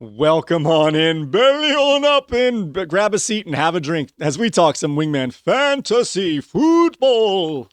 Welcome on in, belly on up, and grab a seat and have a drink as we talk some Wingman Fantasy Football.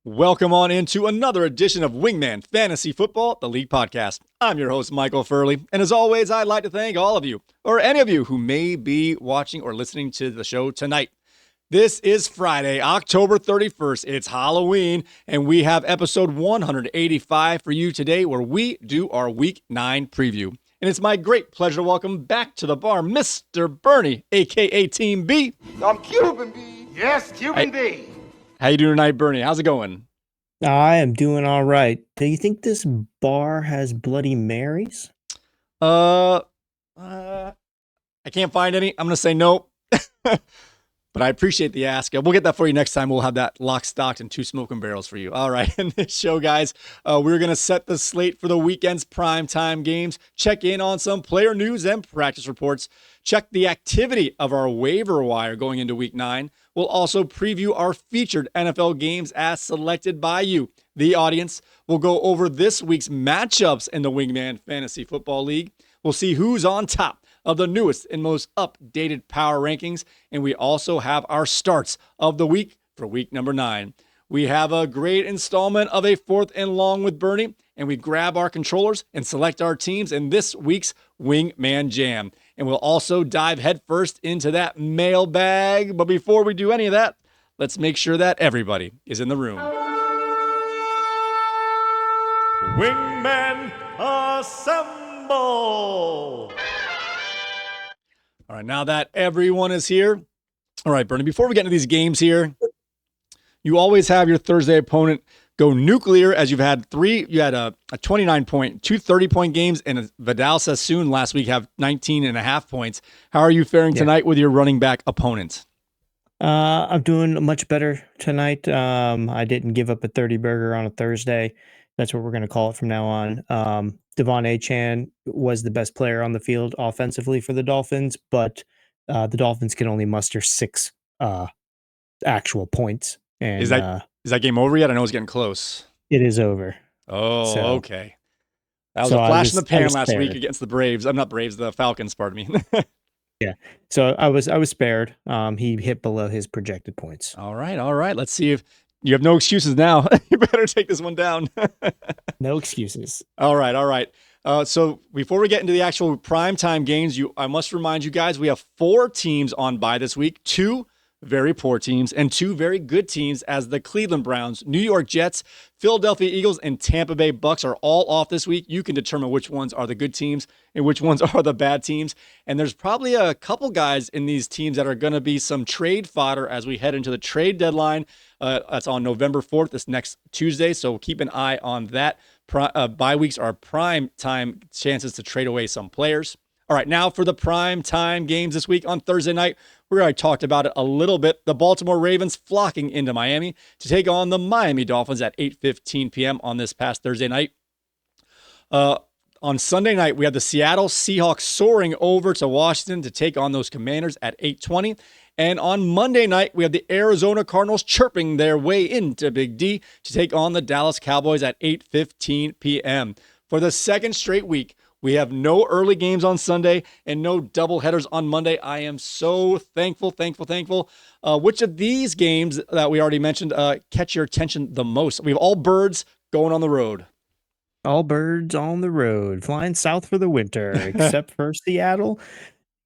Welcome on into another edition of Wingman Fantasy Football, the League Podcast. I'm your host, Michael Furley, and as always, I'd like to thank all of you, or any of you who may be watching or listening to the show tonight. This is Friday, October 31st. It's Halloween, and we have episode 185 for you today, where we do our Week 9 preview. And it's my great pleasure to welcome back to the bar, Mr. Bernie, a.k.a. Team B. I'm Cuban B. Yes, Cuban B. How you doing tonight, Bernie? How's it going? I am doing all right. Do you think this bar has Bloody Marys? I can't find any. I'm going to say nope. But I appreciate the ask. We'll get that for you next time. We'll have that locked, stocked, and 2 smoking barrels for you. All right. In this show, guys, we're going to set the slate for the weekend's primetime games, check in on some player news and practice reports, check the activity of our waiver wire going into Week 9. We'll also preview our featured NFL games as selected by you, the audience. We'll go over this week's matchups in the Wingman Fantasy Football League. We'll see who's on top of the newest and most updated power rankings. And we also have our starts of the week for week number 9. We have a great installment of a fourth and long with Bernie, and we grab our controllers and select our teams in this week's Wingman Jam. And we'll also dive headfirst into that mailbag. But before we do any of that, let's make sure that everybody is in the room. Wingman Assemble! All right, now that everyone is here. All right, Bernie, before we get into these games here, you always have your Thursday opponent go nuclear, as you've had three. You had a 29-point, 2 30-point games, and Vidal Sassoon last week have 19.5 points. How are you faring tonight with your running back opponent? I'm doing much better tonight. I didn't give up a 30 burger on a Thursday. That's what we're going to call it from now on. Devon Achane was the best player on the field offensively for the Dolphins, but the Dolphins can only muster 6 actual points. And, is that game over yet? I know it's getting close. It is over. Oh, so, okay. That was a flash in the pan last week against the Braves. I'm not Braves, the Falcons, pardon me. Yeah. So I was spared. He hit below his projected points. All right. Let's see if you have no excuses now. You better take this one down. No excuses. All right. So before we get into the actual primetime games, I must remind you guys, we have 4 teams on bye this week, 2 very poor teams and 2 very good teams, as the Cleveland Browns, New York Jets, Philadelphia Eagles, and Tampa Bay Bucks are all off this week. You can determine which ones are the good teams and which ones are the bad teams. And there's probably a couple guys in these teams that are going to be some trade fodder as we head into the trade deadline. That's on November 4th, this next Tuesday. So keep an eye on that. Bye weeks are prime time chances to trade away some players. All right, now for the prime time games this week on Thursday night. We already talked about it a little bit. The Baltimore Ravens flocking into Miami to take on the Miami Dolphins at 8:15 p.m. on this past Thursday night. On Sunday night, we have the Seattle Seahawks soaring over to Washington to take on those Commanders at 8:20. And on Monday night, we have the Arizona Cardinals chirping their way into Big D to take on the Dallas Cowboys at 8:15 p.m. For the second straight week, we have no early games on Sunday and no doubleheaders on Monday. I am so thankful. Which of these games that we already mentioned catch your attention the most? We have all birds going on the road. All birds on the road, flying south for the winter, except for Seattle.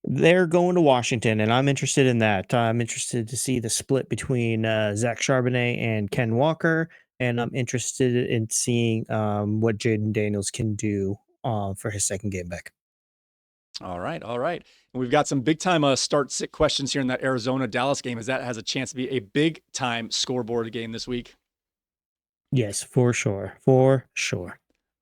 They're going to Washington, and I'm interested in that. I'm interested to see the split between Zach Charbonnet and Ken Walker, and I'm interested in seeing what Jaden Daniels can do for his second game back. All right. And we've got some big-time start-sit questions here in that Arizona-Dallas game, as that has a chance to be a big-time scoreboard game this week. Yes, for sure.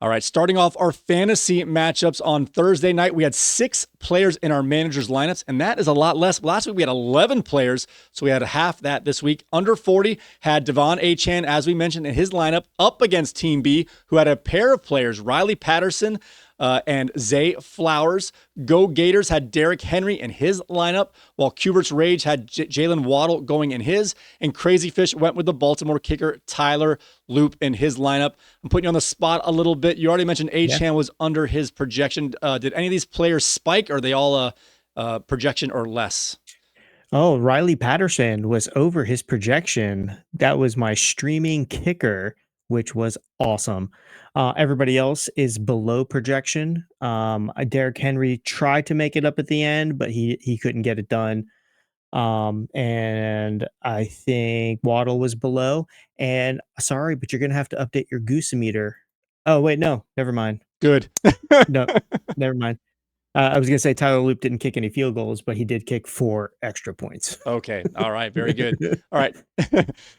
All right, starting off our fantasy matchups on Thursday night, we had 6 players in our managers' lineups, and that is a lot less. Last week we had 11 players, so we had half that this week. Under 40 had Devon Achane, as we mentioned, in his lineup, up against Team B, who had a pair of players, Riley Patterson, and Zay Flowers. Go Gators had Derrick Henry in his lineup, while Cubert's Rage had Jalen Waddle going in his, and Crazy Fish went with the Baltimore kicker Tyler Loop in his lineup. I'm putting you on the spot a little bit. You already mentioned Achane was under his projection. Did any of these players spike, or are they all projection or less? Oh, Riley Patterson was over his projection. That was my streaming kicker, which was awesome. Everybody else is below projection. Derrick Henry tried to make it up at the end, but he couldn't get it done. And I think Waddle was below. And sorry, but you're gonna have to update your Goosemeter. Oh wait, no, never mind. Good. No, never mind. I was gonna say Tyler Loop didn't kick any field goals, but he did kick 4 extra points. Okay. All right. Very good. All right.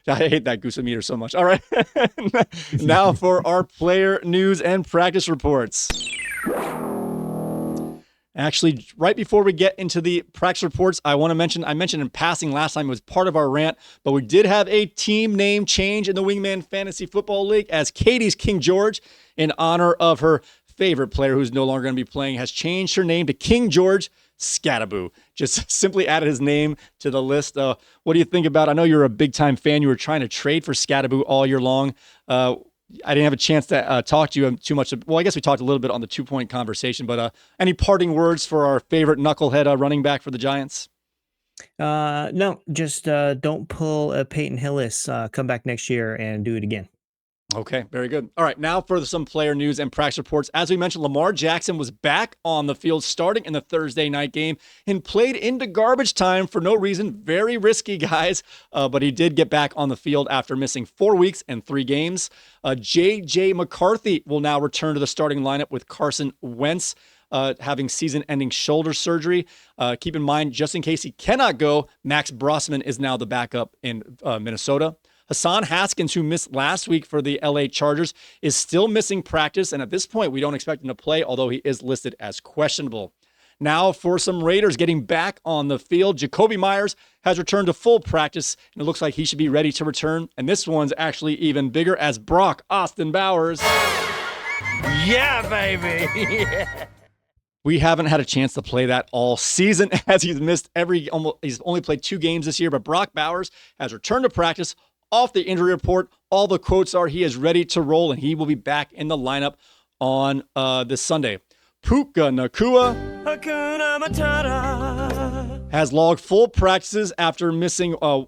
I hate that Goosemeter so much. All right. Now for our player news and practice reports. Actually, right before we get into the practice reports, I mentioned in passing last time, it was part of our rant, but we did have a team name change in the Wingman Fantasy Football League, as Katie's King George, in honor of her favorite player who's no longer going to be playing, has changed her name to King George Scattaboo. Just simply added his name to the list. What do you think about it? I know you're a big-time fan. You were trying to trade for Scattaboo all year long. I didn't have a chance to talk to you too much. Well, I guess we talked a little bit on the 2-point conversation, but any parting words for our favorite knucklehead running back for the Giants? No, just don't pull a Peyton Hillis. Come back next year and do it again. Okay, very good. All right, now for some player news and practice reports. As we mentioned, Lamar Jackson was back on the field starting in the Thursday night game and played into garbage time for no reason. Very risky, guys, but he did get back on the field after missing 4 weeks and 3 games. J.J. McCarthy will now return to the starting lineup with Carson Wentz having season-ending shoulder surgery. Keep in mind, just in case he cannot go, Max Brossman is now the backup in Minnesota. Hassan Haskins, who missed last week for the LA Chargers, is still missing practice, and at this point, we don't expect him to play, although he is listed as questionable. Now for some Raiders getting back on the field, Jacoby Myers has returned to full practice, and it looks like he should be ready to return. And this one's actually even bigger, as Brock Austin Bowers. Yeah, baby. Yeah. We haven't had a chance to play that all season, as he's missed he's only played 2 games this year, but Brock Bowers has returned to practice off the injury report. All the quotes are he is ready to roll, and he will be back in the lineup on this Sunday. Puka Nacua Hakuna Matata has logged full practices after missing a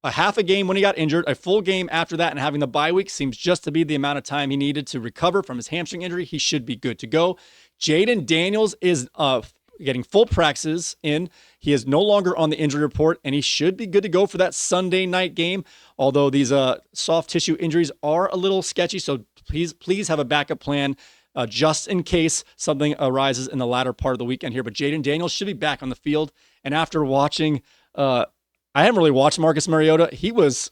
half a game when he got injured, a full game after that, and having the bye week seems just to be the amount of time he needed to recover from his hamstring injury. He should be good to go. Jaden Daniels is getting full practices in. He is no longer on the injury report, and he should be good to go for that Sunday night game. Although these soft tissue injuries are a little sketchy, so please have a backup plan just in case something arises in the latter part of the weekend here. But Jaden Daniels should be back on the field. And after watching, I haven't really watched Marcus Mariota. His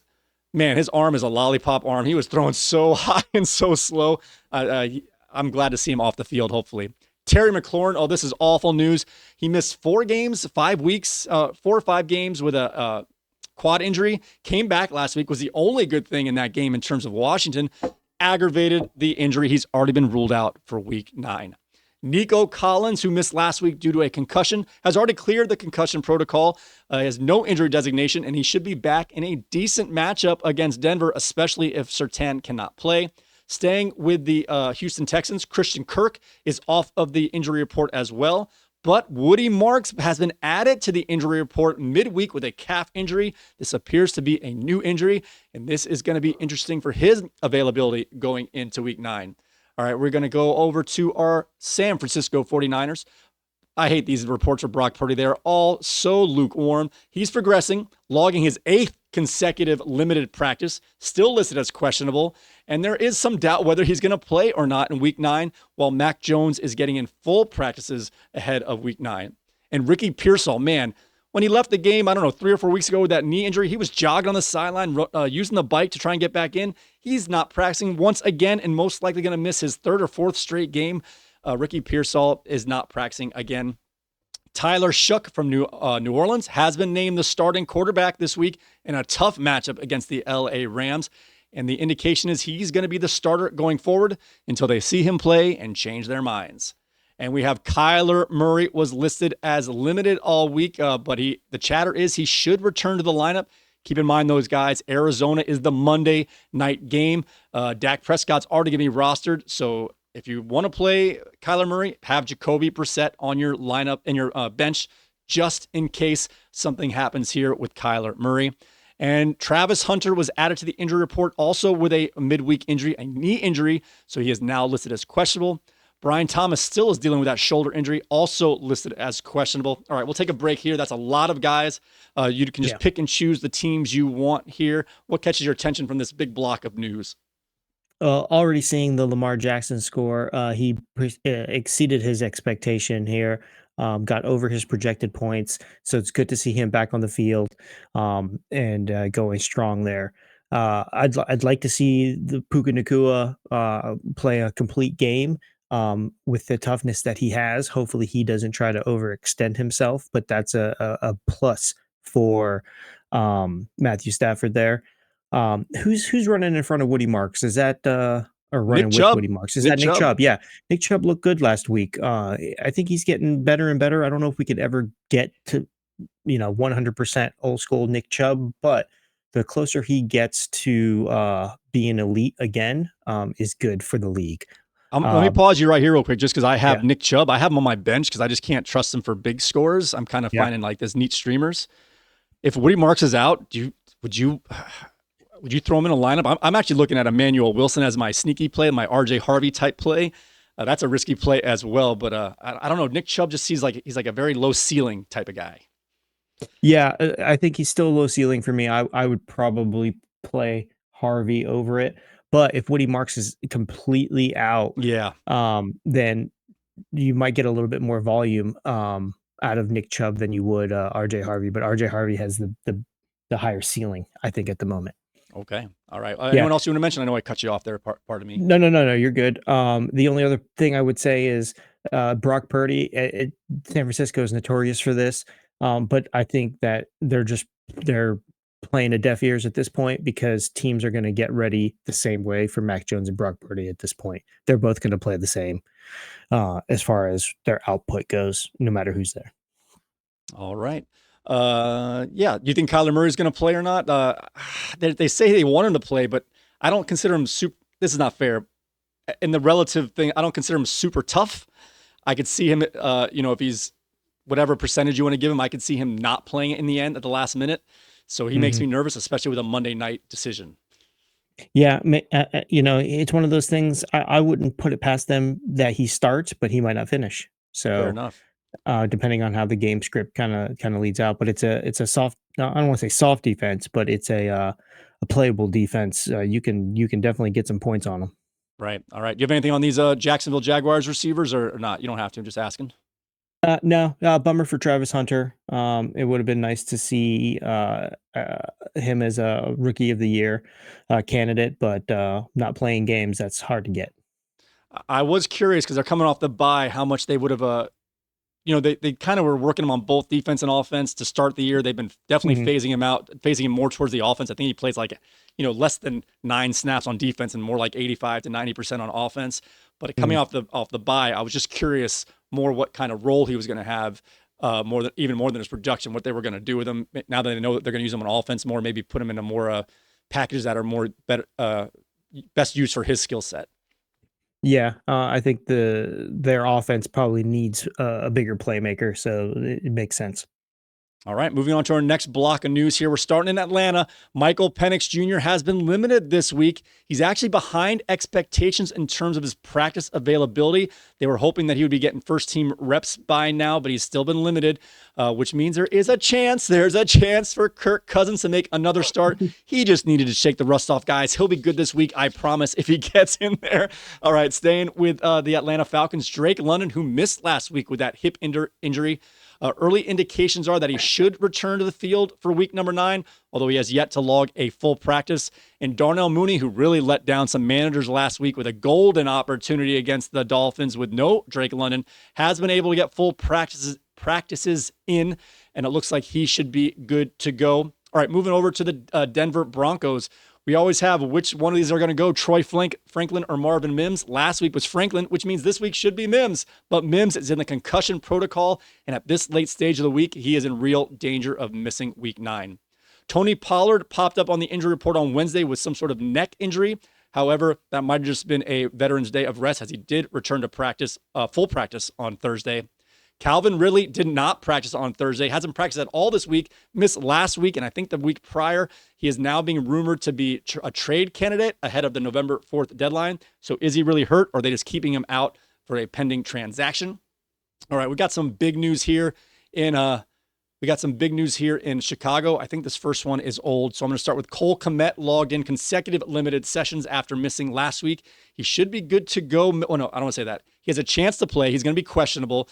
arm is a lollipop arm. He was throwing so high and so slow. I'm glad to see him off the field, hopefully. Terry McLaurin, this is awful news. He missed 4 games, 5 weeks, 4 or 5 games with a quad injury. Came back last week, was the only good thing in that game in terms of Washington. Aggravated the injury. He's already been ruled out for week 9. Nico Collins, who missed last week due to a concussion, has already cleared the concussion protocol. He has no injury designation, and he should be back in a decent matchup against Denver, especially if Surtain cannot play. Staying with the Houston Texans, Christian Kirk is off of the injury report as well. But Woody Marks has been added to the injury report midweek with a calf injury. This appears to be a new injury, and this is going to be interesting for his availability going into week 9. All right, we're going to go over to our San Francisco 49ers. I hate these reports for Brock Purdy. They're all so lukewarm. He's progressing, logging his 8th consecutive limited practice, still listed as questionable. And there is some doubt whether he's going to play or not in week 9, while Mac Jones is getting in full practices ahead of week 9. And Ricky Pearsall, man, when he left the game, 3 or 4 weeks ago with that knee injury, he was jogging on the sideline, using the bike to try and get back in. He's not practicing once again and most likely going to miss his 3rd or 4th straight game. Ricky Pearsall is not practicing again. Tyler Shough from New Orleans has been named the starting quarterback this week in a tough matchup against the LA Rams. And the indication is he's going to be the starter going forward until they see him play and change their minds. And we have Kyler Murray was listed as limited all week, but the chatter is he should return to the lineup. Keep in mind, those guys, Arizona is the Monday night game. Dak Prescott's already going to be rostered. So if you want to play Kyler Murray, have Jacoby Brissett on your lineup and your bench just in case something happens here with Kyler Murray. And Travis Hunter was added to the injury report also with a midweek injury, a knee injury. So he is now listed as questionable. Brian Thomas still is dealing with that shoulder injury, also listed as questionable. All right, we'll take a break here. That's a lot of guys. You can just pick and choose the teams you want here. What catches your attention from this big block of news? Already seeing the Lamar Jackson score. He exceeded his expectation here. Got over his projected points, so it's good to see him back on the field and going strong there. I'd like to see the Puka Nacua play a complete game with the toughness that he has. Hopefully, he doesn't try to overextend himself, but that's a plus for Matthew Stafford there. Who's running in front of Woody Marks? Is that or running with Woody Marks? Is that Nick Chubb? Yeah, Nick Chubb looked good last week. I think he's getting better and better. I don't know if we could ever get to 100% old school Nick Chubb, but the closer he gets to being elite again is good for the league. Let me pause you right here real quick, just because I have Nick Chubb. I have him on my bench because I just can't trust him for big scores. I'm kind of finding like this neat streamers. If Woody Marks is out, would you throw him in a lineup? I'm actually looking at Emmanuel Wilson as my sneaky play, my RJ Harvey type play. That's a risky play as well, but I don't know. Nick Chubb just seems like he's like a very low ceiling type of guy. Yeah, I think he's still low ceiling for me. I would probably play Harvey over it. But if Woody Marks is completely out, then you might get a little bit more volume out of Nick Chubb than you would RJ Harvey. But RJ Harvey has the higher ceiling, I think, at the moment. Okay. All right. Anyone else you want to mention? I know I cut you off there. Pardon me. No. You're good. The only other thing I would say is Brock Purdy. San Francisco is notorious for this, but I think that they're playing to deaf ears at this point because teams are going to get ready the same way for Mac Jones and Brock Purdy at this point. They're both going to play the same as far as their output goes, no matter who's there. All right. Do you think Kyler Murray is going to play or not? They say they want him to play, but I don't consider him super. This is not fair. In the relative thing, I don't consider him super tough. I could see him, if he's whatever percentage you want to give him, I could see him not playing it in the end at the last minute. So he makes me nervous, especially with a Monday night decision. Yeah, it's one of those things. I wouldn't put it past them that he starts, but he might not finish. So fair enough. Depending on how the game script kind of leads out, but it's a soft. I don't want to say soft defense, but it's a playable defense. You can definitely get some points on them. Right. All right. Do you have anything on these Jacksonville Jaguars receivers or not? You don't have to. I'm just asking. No, bummer for Travis Hunter. It would have been nice to see him as a rookie of the year candidate, but not playing games, that's hard to get. I was curious because they're coming off the bye, how much they would have, they kind of were working him on both defense and offense to start the year. They've been definitely phasing him more towards the offense. I think he plays like, less than 9 snaps on defense and more like 85 to 90% on offense. But coming off the bye, I was just curious more what kind of role he was going to have, even more than his production, what they were going to do with him. Now that they know that they're going to use him on offense more, maybe put him into more packages that are best use for his skill set. Yeah, I think their offense probably needs a bigger playmaker, so it makes sense. All right, moving on to our next block of news here. We're starting in Atlanta. Michael Penix Jr. has been limited this week. He's actually behind expectations in terms of his practice availability. They were hoping that he would be getting first-team reps by now, but he's still been limited, which means there's a chance for Kirk Cousins to make another start. He just needed to shake the rust off, guys. He'll be good this week, I promise, if he gets in there. All right, staying with the Atlanta Falcons, Drake London, who missed last week with that hip injury. Early indications are that he should return to the field for week number 9, although he has yet to log a full practice. And Darnell Mooney, who really let down some managers last week with a golden opportunity against the Dolphins with no Drake London, has been able to get full practices in, and it looks like he should be good to go. All right, moving over to the Denver Broncos. We always have which one of these are going to go, Troy Franklin or Marvin Mims. Last week was Franklin, which means this week should be Mims. But Mims is in the concussion protocol, and at this late stage of the week, he is in real danger of missing week 9. Tony Pollard popped up on the injury report on Wednesday with some sort of neck injury. However, that might have just been a Veterans Day of rest as he did return to practice, full practice on Thursday. Calvin Ridley did not practice on Thursday, hasn't practiced at all this week, missed last week, and I think the week prior. He is now being rumored to be a trade candidate ahead of the November 4th deadline. So is he really hurt, or are they just keeping him out for a pending transaction? All right, we got some big news here in Chicago. I think this first one is old. So I'm going to start with Cole Kmet logged in consecutive limited sessions after missing last week. He should be good to go. Oh, no, I don't want to say that. He has a chance to play. He's going to be questionable.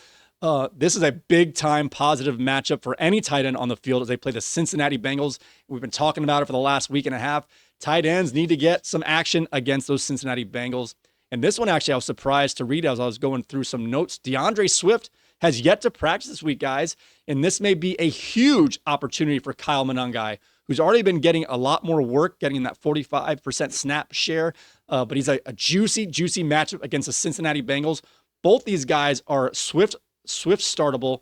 This is a big-time positive matchup for any tight end on the field as they play the Cincinnati Bengals. We've been talking about it for the last week and a half. Tight ends need to get some action against those Cincinnati Bengals. And this one, actually, I was surprised to read as I was going through some notes. DeAndre Swift has yet to practice this week, guys. And this may be a huge opportunity for Kyle Monangai, who's already been getting a lot more work, getting that 45% snap share. But he's a juicy matchup against the Cincinnati Bengals. Both these guys are flex startable.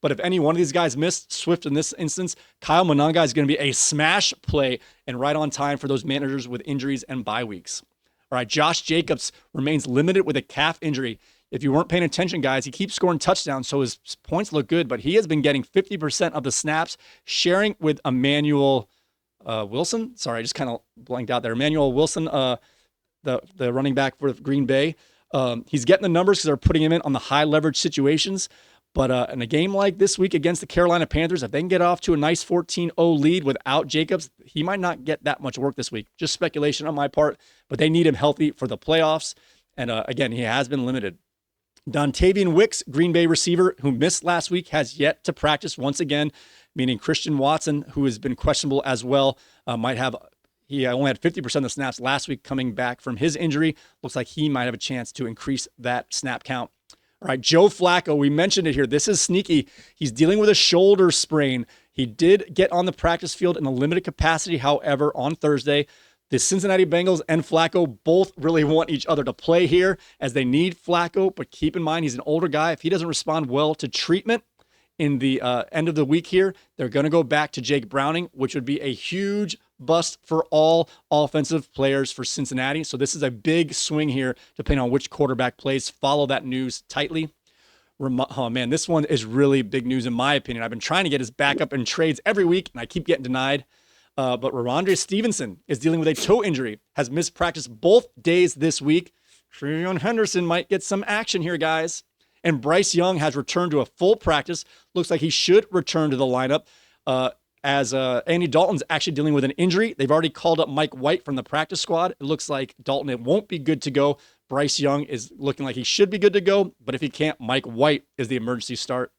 But if any one of these guys missed Swift in this instance, Kyle Monangai is going to be a smash play and right on time for those managers with injuries and bye weeks. All right, Josh Jacobs remains limited with a calf injury. If you weren't paying attention, guys, he keeps scoring touchdowns, so his points look good, but he has been getting 50% of the snaps, sharing with Emmanuel Wilson. Sorry, I just kind of blanked out there. Emmanuel Wilson, the running back for Green Bay. He's getting the numbers because they're putting him in on the high leverage situations. But in a game like this week against the Carolina Panthers, if they can get off to a nice 14-0 lead without Jacobs, he might not get that much work this week. Just speculation on my part, but they need him healthy for the playoffs. And again, he has been limited. Dontavian Wicks, Green Bay receiver, who missed last week, has yet to practice once again, meaning Christian Watson, who has been questionable as well, he only had 50% of the snaps last week coming back from his injury. Looks like he might have a chance to increase that snap count. All right, Joe Flacco, we mentioned it here. This is sneaky. He's dealing with a shoulder sprain. He did get on the practice field in a limited capacity, however, on Thursday. The Cincinnati Bengals and Flacco both really want each other to play here as they need Flacco, but keep in mind he's an older guy. If he doesn't respond well to treatment in the end of the week here, they're going to go back to Jake Browning, which would be a huge bust for all offensive players for Cincinnati. So this is a big swing here, depending on which quarterback plays. Follow that news tightly. Oh man, this one is really big news in my opinion. I've been trying to get his backup in trades every week, and I keep getting denied. But Ramondre Stevenson is dealing with a toe injury, has missed practice both days this week. Treon Henderson might get some action here, guys. And Bryce Young has returned to a full practice. Looks like he should return to the lineup as Andy Dalton's actually dealing with an injury. They've already called up Mike White from the practice squad. It looks like Dalton, it won't be good to go. Bryce Young is looking like he should be good to go, but if he can't, Mike White is the emergency start.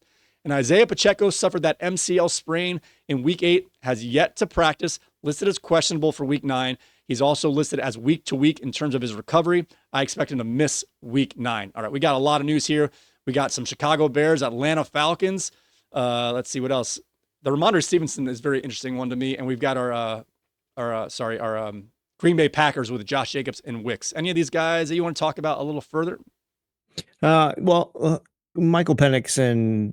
And Isaiah Pacheco suffered that MCL sprain in week 8, has yet to practice, listed as questionable for week 9. He's also listed as week to week in terms of his recovery. I expect him to miss week 9. All right, we got a lot of news here. We got some Chicago Bears, Atlanta Falcons. Let's see what else. The Ramondre Stevenson is a very interesting one to me. And we've got our Green Bay Packers with Josh Jacobs and Wicks. Any of these guys that you want to talk about a little further? Michael Penix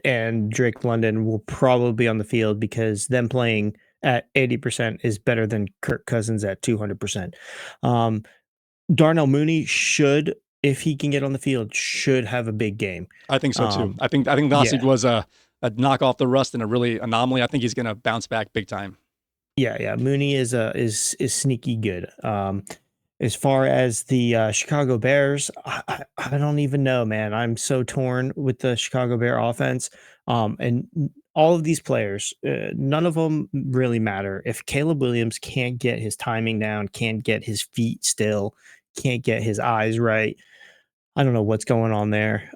and Drake London will probably be on the field because them playing at 80% is better than Kirk Cousins at 200%. Darnell Mooney should, if he can get on the field, should have a big game. I think so too. I think last week was a knock off the rust and a really anomaly. I think he's going to bounce back big time. Yeah. Mooney is sneaky good. As far as the Chicago Bears, I don't even know, man. I'm so torn with the Chicago Bear offense. And all of these players, none of them really matter. If Caleb Williams can't get his timing down, can't get his feet still, can't get his eyes right, I don't know what's going on there.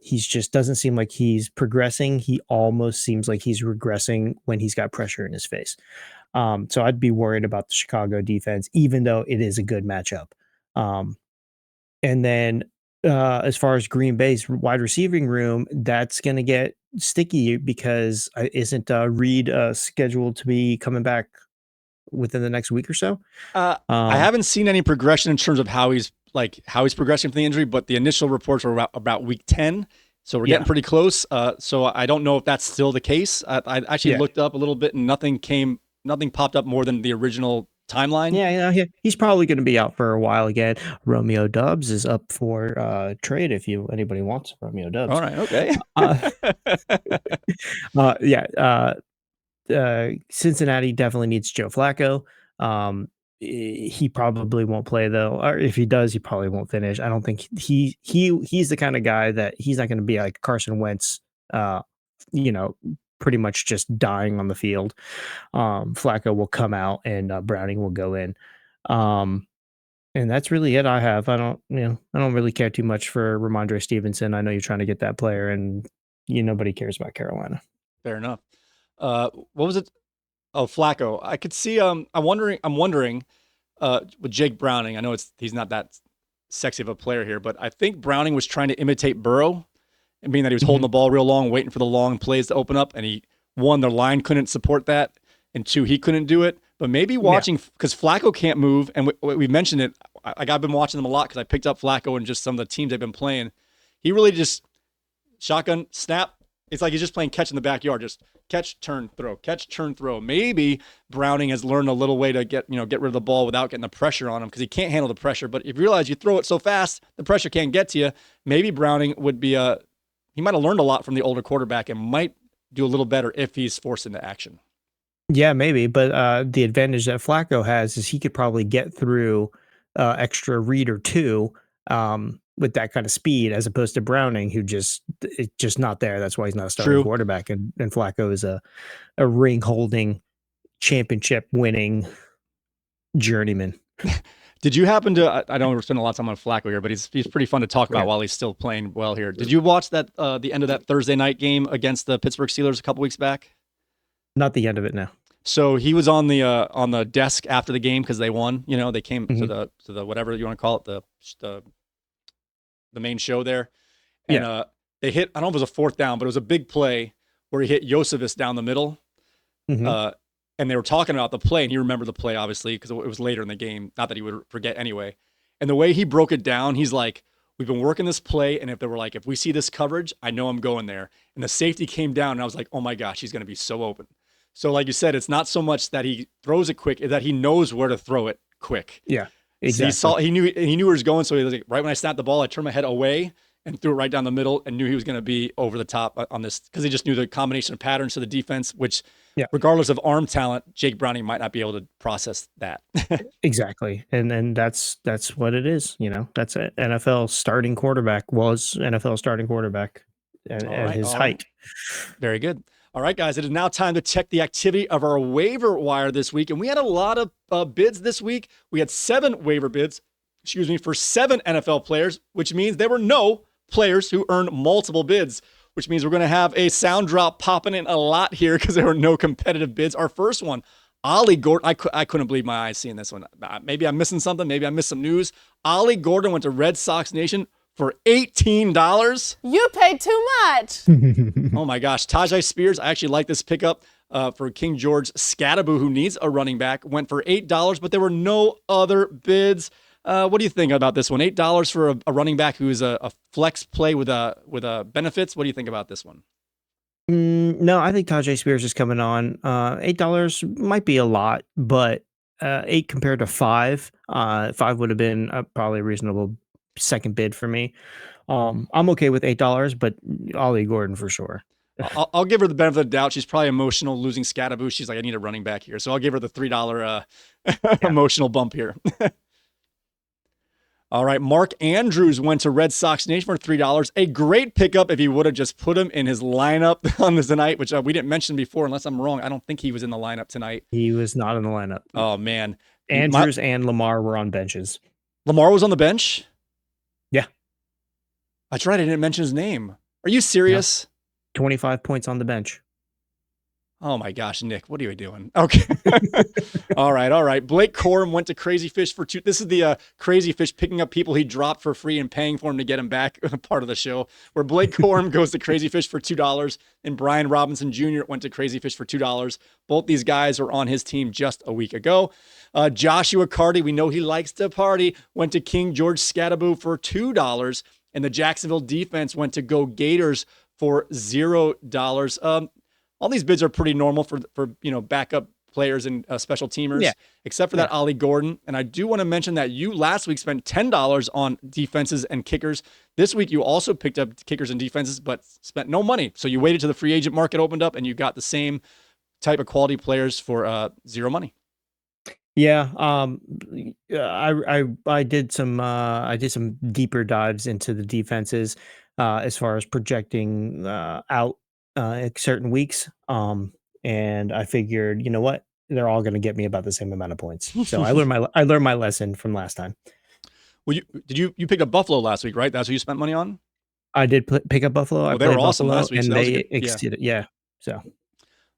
He's just doesn't seem like he's progressing. He almost seems like he's regressing when he's got pressure in his face. So I'd be worried about the Chicago defense, even though it is a good matchup. And then as far as Green Bay's wide receiving room, that's going to get sticky because isn't Reed scheduled to be coming back within the next week or so? I haven't seen any progression in terms of how he's progressing from the injury, but the initial reports were about week 10. So we're getting pretty close. So I don't know if that's still the case. I actually looked up a little bit and nothing popped up more than the original timeline. Yeah, he's probably going to be out for a while again. Romeo Dubs is up for trade if anybody wants Romeo Dubs. All right, okay. Cincinnati definitely needs Joe Flacco. He probably won't play though, or if he does, he probably won't finish. I don't think he's the kind of guy that he's not going to be like Carson Wentz, pretty much just dying on the field. Flacco will come out and Browning will go in. And that's really it I have. I don't really care too much for Ramondre Stevenson. I know you're trying to get that player and nobody cares about Carolina. Fair enough. What was it? Oh, Flacco. I could see. I'm wondering. With Jake Browning, I know he's not that sexy of a player here, but I think Browning was trying to imitate Burrow, and being that he was holding the ball real long, waiting for the long plays to open up, and the line couldn't support that, and 2, he couldn't do it. But maybe watching because Flacco can't move, and we mentioned it. I've been watching them a lot because I picked up Flacco and just some of the teams they've been playing. He really just shotgun snap. It's like he's just playing catch in the backyard, just catch, turn, throw, catch, turn, throw. Maybe Browning has learned a little way to get rid of the ball without getting the pressure on him because he can't handle the pressure. But if you realize you throw it so fast, the pressure can't get to you. Maybe Browning would be he might have learned a lot from the older quarterback and might do a little better if he's forced into action. Yeah, maybe. But the advantage that Flacco has is he could probably get through extra read or two with that kind of speed, as opposed to Browning, who it's just not there. That's why he's not a starting quarterback. And Flacco is a ring holding, championship winning journeyman. Did you happen to? I don't spend a lot of time on Flacco here, but he's pretty fun to talk about while he's still playing well here. Did you watch that the end of that Thursday night game against the Pittsburgh Steelers a couple weeks back? Not the end of it, no. So he was on the desk after the game because they won. They came to the whatever you want to call it, the main show there. And they hit, I don't know if it was a 4th down, but it was a big play where he hit Josephus down the middle. And they were talking about the play, and he remembered the play, obviously, because it was later in the game. Not that he would forget anyway. And the way he broke it down, he's like, we've been working this play, and if we see this coverage, I know I'm going there. And the safety came down, and I was like, oh my gosh, he's going to be so open. So like you said, it's not so much that he throws it quick, it's that he knows where to throw it quick. Yeah, exactly. So he knew where he was going. So he was like, right when I snapped the ball, I turned my head away and threw it right down the middle and knew he was going to be over the top on this because he just knew the combination of patterns to the defense, which regardless of arm talent, Jake Browning might not be able to process that. Exactly. And that's what it is. That's an NFL starting quarterback at his height. Very good. All right, guys, it is now time to check the activity of our waiver wire this week. And we had a lot of bids this week. We had 7 waiver bids, for 7 NFL players, which means there were no players who earned multiple bids, which means we're going to have a sound drop popping in a lot here because there were no competitive bids. Our first one, Ollie Gordon. I couldn't believe my eyes seeing this one. Maybe I'm missing something. Maybe I missed some news. Ollie Gordon went to Red Sox Nation for $18. You paid too much. Oh my gosh. Tajay Spears, I actually like this pickup for King George Scadaboo, who needs a running back, went for $8, but there were no other bids. What do you think about this one? $8 for a running back who is a flex play with benefits. What do you think about this one? No, I think Tajay Spears is coming on. $8 might be a lot, but 8 compared to 5, 5 would have been probably a reasonable second bid for me. I'm okay with $8, but Ollie Gordon for sure. I'll give her the benefit of the doubt. She's probably emotional losing Scadaboo. She's like, I need a running back here. So I'll give her the $3 emotional bump here. All right, Mark Andrews went to Red Sox Nation for $3. A great pickup if he would have just put him in his lineup on this tonight, which we didn't mention before, unless I'm wrong. I don't think he was in the lineup tonight. He was not in the lineup. Oh, man. Andrews and Lamar were on benches. Lamar was on the bench? Yeah. That's right. I didn't mention his name. Are you serious? No. 25 points on the bench. Oh my gosh, Nick, what are you doing? Okay. All right. Blake Corum went to Crazy Fish for two. This is the Crazy Fish picking up people he dropped for free and paying for him to get him back part of the show, where Blake Corum goes to Crazy Fish for $2 and Brian Robinson Jr. went to Crazy Fish for $2. Both these guys were on his team just a week ago. Joshua Carty, we know he likes to party, went to King George Scattaboo for $2, and the Jacksonville defense went to Go Gators for $0. All these bids are pretty normal for backup players and special teamers, except for that Ollie Gordon. And I do want to mention that you last week spent $10 on defenses and kickers. This week you also picked up kickers and defenses, but spent no money. So you waited till the free agent market opened up, and you got the same type of quality players for zero money. Yeah, I did some deeper dives into the defenses as far as projecting out certain weeks. And I figured, you know what, they're all going to get me about the same amount of points. So I learned my lesson from last time. Well, you picked up Buffalo last week, right? That's what you spent money on. I did pick up Buffalo. Well, I they were played awesome Buffalo, last week, so and that was they good. Yeah. exceeded. Yeah. So.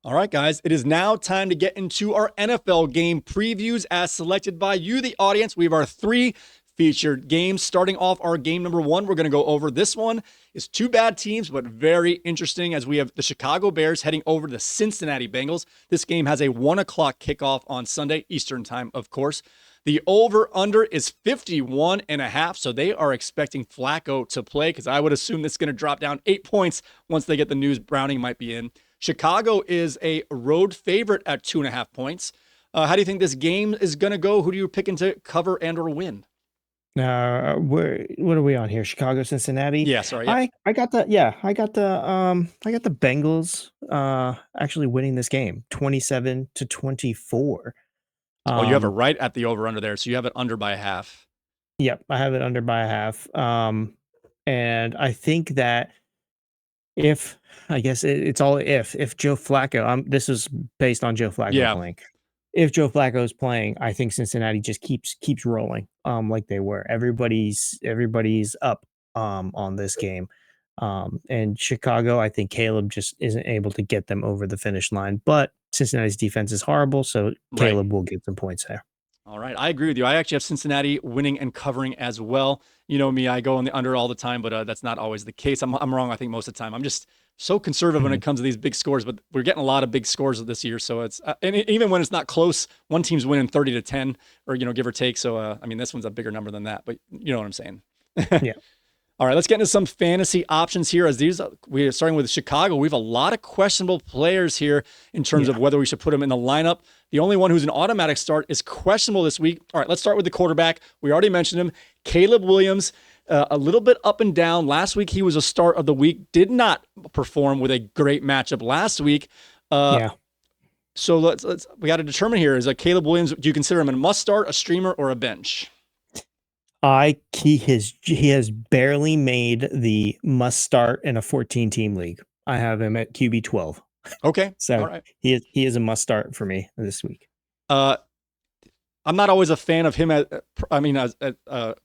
All right, guys, it is now time to get into our NFL game previews as selected by you, the audience. We have our 3 featured games. Starting off our game number 1, we're going to go over. This one is 2 bad teams, but very interesting, as we have the Chicago Bears heading over to the Cincinnati Bengals. This game has a 1 o'clock kickoff on Sunday, Eastern time, of course. The over-under is 51.5, so they are expecting Flacco to play, because I would assume this is going to drop down 8 points once they get the news Browning might be in. Chicago is a road favorite at 2.5 points. How do you think this game is going to go? Who do you picking to cover and or win? What are we on here? Chicago, Cincinnati. Yeah, sorry. Yeah. I got the Bengals actually winning this game 27-24. Oh, you have it right at the over under there, so you have it under by a half. Yep, I have it under by a half. And I think that if Joe Flacco, this is based on Joe Flacco playing. If Joe Flacco is playing, I think Cincinnati just keeps rolling, like they were. Everybody's up on this game. And Chicago, I think Caleb just isn't able to get them over the finish line. But Cincinnati's defense is horrible, so Caleb will get some points there. All right, I agree with you. I actually have Cincinnati winning and covering as well. You know me, I go on the under all the time, but that's not always the case. I'm wrong, I think, most of the time. I'm just so conservative when it comes to these big scores, but we're getting a lot of big scores this year. So it's and even when it's not close, one team's winning 30-10 or, give or take. So, I mean, this one's a bigger number than that, but you know what I'm saying. Yeah. All right, let's get into some fantasy options here. As we're starting with Chicago, we have a lot of questionable players here in terms of whether we should put them in the lineup. The only one who's an automatic start is questionable this week. All right, let's start with the quarterback. We already mentioned him, Caleb Williams. A little bit up and down. Last week he was a start of the week. Did not perform with a great matchup last week. So we got to determine here: is Caleb Williams? Do you consider him a must start, a streamer, or a bench? He has barely made the must start in a 14-team league. I have him at QB 12. Okay, so all right. he is a must start for me this week. I'm not always a fan of him. I don't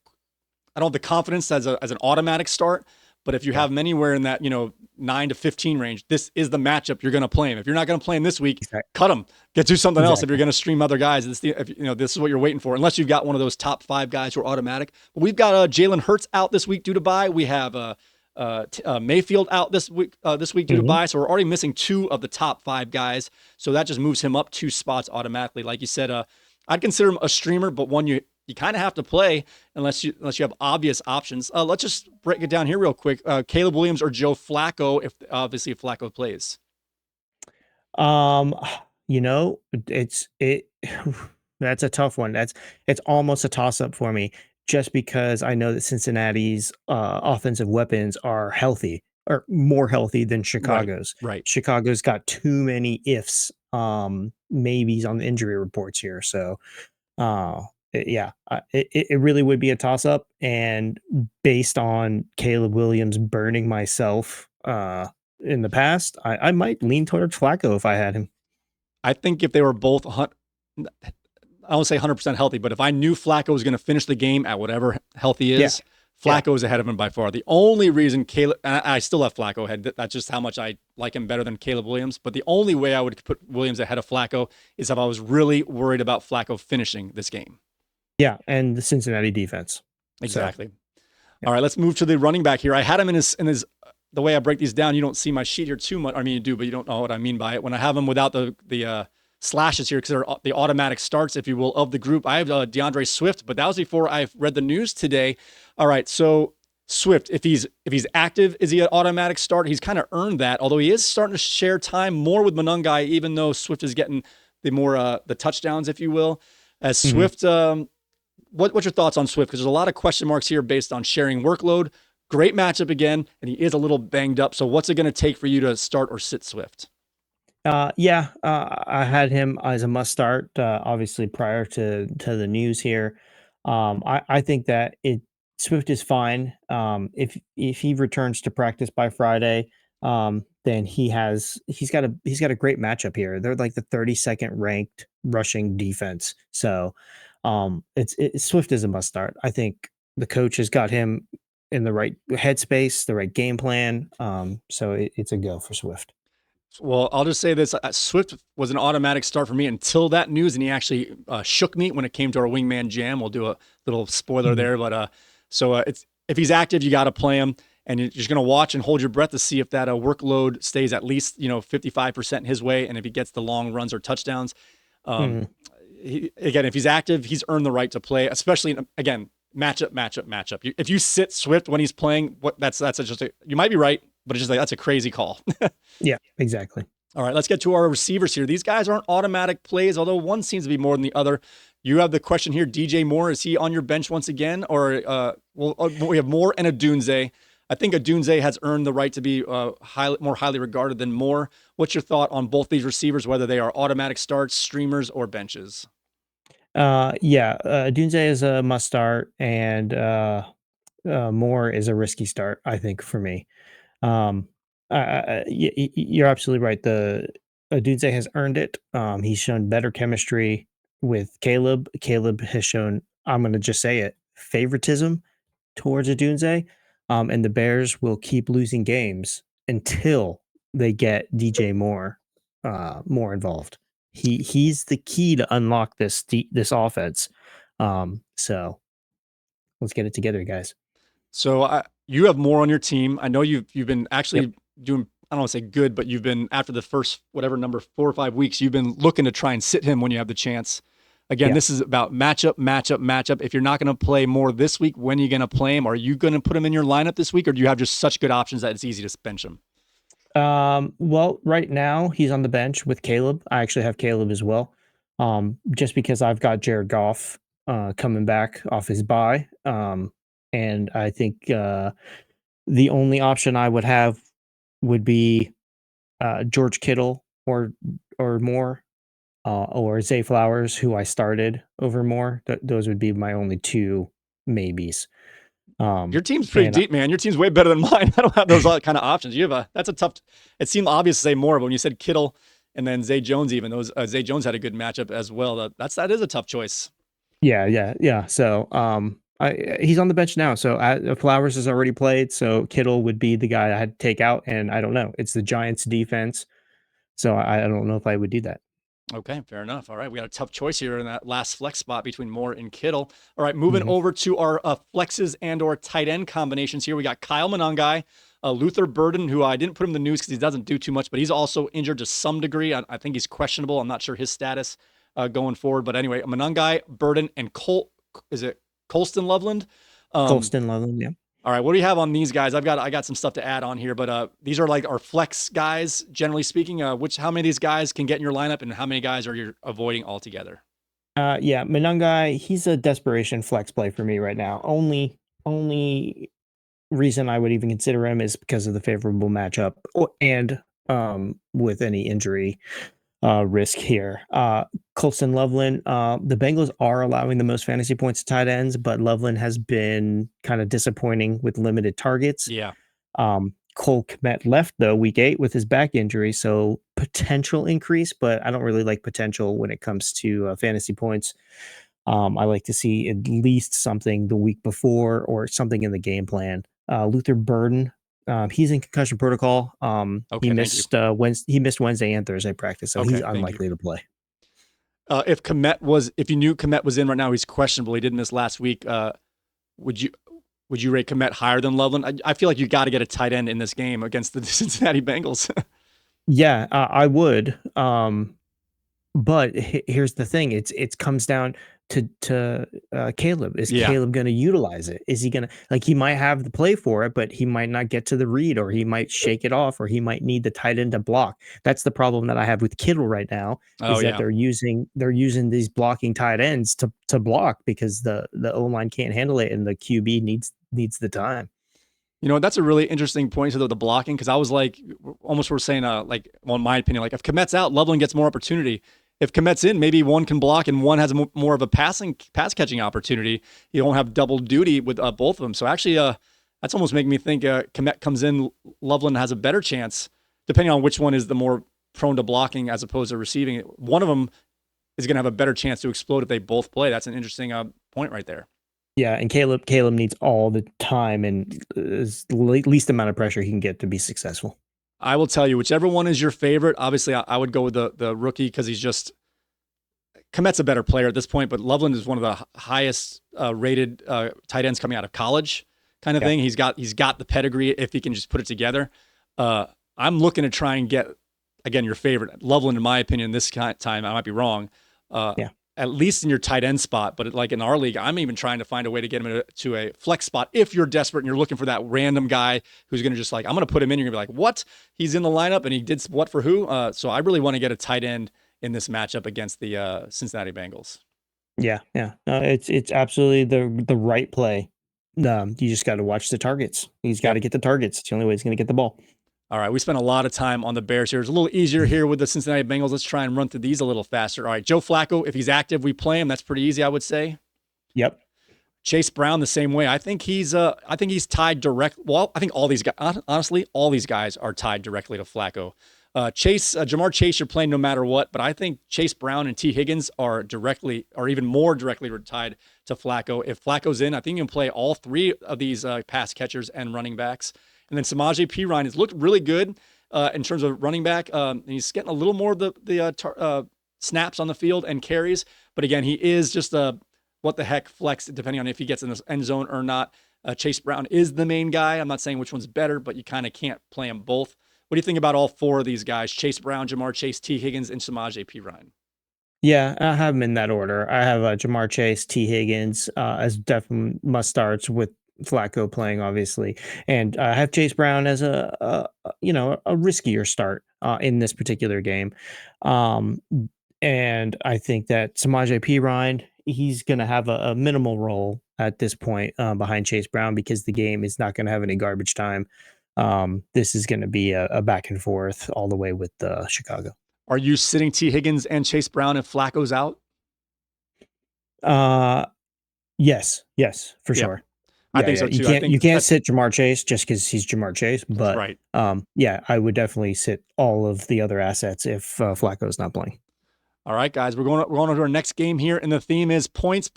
have the confidence as an automatic start. But if you have him anywhere in that 9 to 15 range, this is the matchup you're going to play him. If you're not going to play him this week, cut him. Get to something else. If you're going to stream other guys, this is what you're waiting for. Unless you've got one of those top 5 guys who are automatic. But we've got Jalen Hurts out this week due to bye. We have Mayfield out this week due to bye. So we're already missing 2 of the top 5 guys. So that just moves him up 2 spots automatically. Like you said, I'd consider him a streamer, but one you kind of have to play unless you have obvious options. Let's just break it down here real quick. Caleb Williams or Joe Flacco, if Flacco plays. That's a tough one. It's almost a toss up for me, just because I know that Cincinnati's offensive weapons are healthy, or more healthy than Chicago's. Right. Chicago's got too many ifs, maybes on the injury reports here. So, it really would be a toss-up, and based on Caleb Williams burning myself in the past, I might lean towards Flacco if I had him. I think if they were both, I won't say 100% healthy, but if I knew Flacco was going to finish the game at whatever health he is, Flacco's ahead of him by far. The only reason Caleb, and I still have Flacco ahead. That's just how much I like him better than Caleb Williams. But the only way I would put Williams ahead of Flacco is if I was really worried about Flacco finishing this game. Yeah, and the Cincinnati defense. Exactly. So, All right, let's move to the running back here. I had him in his the way I break these down. You don't see my sheet here too much. I mean, you do, but you don't know what I mean by it. When I have them without the slashes here, because they're the automatic starts, if you will, of the group. I have DeAndre Swift, but that was before I read the news today. All right, so Swift, if he's active, is he an automatic start? He's kind of earned that, although he is starting to share time more with Monangai, even though Swift is getting the touchdowns, if you will. As Swift, what's your thoughts on Swift? Because there's a lot of question marks here based on sharing workload. Great matchup again, and he is a little banged up. So what's it going to take for you to start or sit Swift? I had him as a must start, obviously prior to the news here. I think that Swift is fine. If he returns to practice by Friday, then he's got a great matchup here. They're like the 32nd ranked rushing defense. So Swift is a must start. I think the coach has got him in the right headspace, the right game plan. So it's a go for Swift. Well, I'll just say this. Swift was an automatic start for me until that news, and he actually shook me when it came to our Wingman Jam. We'll do a little spoiler there, but if he's active, you got to play him, and you're just going to watch and hold your breath to see if that workload stays at least 55% his way, and if he gets the long runs or touchdowns. Again, if he's active, he's earned the right to play, especially again matchup. If you sit Swift when he's playing, you might be right. But it's just like, that's a crazy call. Yeah, exactly. All right, let's get to our receivers here. These guys aren't automatic plays, although one seems to be more than the other. You have the question here, DJ Moore, is he on your bench once again? Or we have Moore and Adunze. I think Adunze has earned the right to be more highly regarded than Moore. What's your thought on both these receivers, whether they are automatic starts, streamers, or benches? Adunze is a must start, and Moore is a risky start, I think, for me. You're absolutely right. The Adunze has earned it. He's shown better chemistry with Caleb. Caleb has shown, I'm going to just say it, favoritism towards Adunze. And the Bears will keep losing games until they get DJ Moore more involved. He's the key to unlock this offense. So let's get it together, guys. So you have Moore on your team. I know you've been actually doing, I don't want to say good, but you've been, after the first, whatever number, 4 or 5 weeks, you've been looking to try and sit him when you have the chance. Again, This is about matchup. If you're not going to play Moore this week, when are you going to play him? Are you going to put him in your lineup this week, or do you have just such good options that it's easy to bench him? Well, right now he's on the bench with Caleb. I actually have Caleb as well. Just because I've got Jared Goff coming back off his bye. And I think the only option I would have would be George Kittle or Moore, or Zay Flowers, who I started over Moore. Those would be my only two maybes. Your team's pretty deep, man. Your team's way better than mine. I don't have those kind of options. That's a tough. It seemed obvious to say Moore, but when you said Kittle and then Zay Jones, even Zay Jones had a good matchup as well. That is a tough choice. Yeah. So he's on the bench now. So Flowers has already played. So Kittle would be the guy I had to take out. And I don't know. It's the Giants defense. So I don't know if I would do that. Okay, fair enough. All right, we got a tough choice here in that last flex spot between Moore and Kittle. All right, moving over to our flexes and or tight end combinations here. We got Kyle Monangai, Luther Burden, who I didn't put him in the news because he doesn't do too much, but he's also injured to some degree. I think he's questionable. I'm not sure his status going forward. But anyway, Monangai, Burden, and Colston Loveland? Colston Loveland, yeah. All right, what do you have on these guys? I got some stuff to add on here, but these are like our flex guys, generally speaking. How many of these guys can get in your lineup, and how many guys are you avoiding altogether? Monangai, he's a desperation flex play for me right now. Only reason I would even consider him is because of the favorable matchup and with any injury risk here. Colston Loveland, the Bengals are allowing the most fantasy points to tight ends, but Loveland has been kind of disappointing with limited targets. Yeah. Cole Kmet left though week 8 with his back injury, so potential increase, but I don't really like potential when it comes to fantasy points. I like to see at least something the week before or something in the game plan. Luther Burden, he's in concussion protocol. He Okay, thank you. missed he missed Wednesday and Thursday practice, so he's Okay, thank you. unlikely to play. If you knew Komet was in right now, he's questionable. He didn't miss last week. Would you would you rate Komet higher than Loveland? I feel like you got to get a tight end in this game against the Cincinnati Bengals. Yeah, I would. But here's the thing: it's comes down to Caleb. Is Yeah. Caleb going to utilize it? Is he going to like? He might have the play for it, but he might not get to the read, or he might shake it off, or he might need the tight end to block. That's the problem that I have with Kittle right now. Oh Is that yeah. they're using these blocking tight ends to block because the O line can't handle it, and the QB needs the time. You know, that's a really interesting point to the blocking, because I was like, almost we're saying, like, well, in my opinion, like if Komet's out, Loveland gets more opportunity. If Komet's in, maybe one can block and one has more of a pass catching opportunity. You don't have double duty with both of them. So actually, that's almost making me think Komet comes in, Loveland has a better chance, depending on which one is the more prone to blocking as opposed to receiving. One of them is going to have a better chance to explode if they both play. That's an interesting point right there. Yeah, and Caleb needs all the time and least amount of pressure he can get to be successful. I will tell you, whichever one is your favorite. Obviously, I would go with the rookie because he's just Komet's a better player at this point, but Loveland is one of the highest rated tight ends coming out of college, kind of thing. He's got the pedigree if he can just put it together. I'm looking to try and get, again, your favorite Loveland, in my opinion. This time, I might be wrong. At least in your tight end spot, but like in our league, I'm even trying to find a way to get him to a flex spot if you're desperate and you're looking for that random guy who's going to just like, I'm going to put him in. You're going to be like, what? He's in the lineup and he did what for who? So I really want to get a tight end in this matchup against the Cincinnati Bengals. Yeah. It's absolutely the right play. You just got to watch the targets. He's got to get the targets. It's the only way he's going to get the ball. All right, we spent a lot of time on the Bears here. It's a little easier here with the Cincinnati Bengals. Let's try and run through these a little faster. All right, Joe Flacco, if he's active, we play him. That's pretty easy, I would say. Yep. Chase Brown the same way. I think he's tied direct. Well, I think all these guys, honestly, all these guys are tied directly to Flacco. Jamar Chase, you're playing no matter what, but I think Chase Brown and T. Higgins are even more directly tied to Flacco. If Flacco's in, I think you can play all three of these pass catchers and running backs. And then Samaje Perine has looked really good in terms of running back. He's getting a little more of the snaps on the field and carries. But again, he is just a what the heck flex, depending on if he gets in the end zone or not. Chase Brown is the main guy. I'm not saying which one's better, but you kind of can't play them both. What do you think about all four of these guys? Chase Brown, Jamar Chase, T. Higgins, and Samaje Perine. Yeah, I have them in that order. I have Jamar Chase, T. Higgins as definitely must starts with Flacco playing, obviously, and I have Chase Brown as a riskier start in this particular game, and I think that Samaje Perine, he's going to have a minimal role at this point behind Chase Brown because the game is not going to have any garbage time. This is going to be a back and forth all the way with Chicago. Are you sitting T. Higgins and Chase Brown if Flacco's out? Yes, for sure. I think so too. You can't sit Jamar Chase just because he's Jamar Chase, but right. I would definitely sit all of the other assets if Flacco's not playing. All right, guys, we're going on to our next game here, and the theme is points.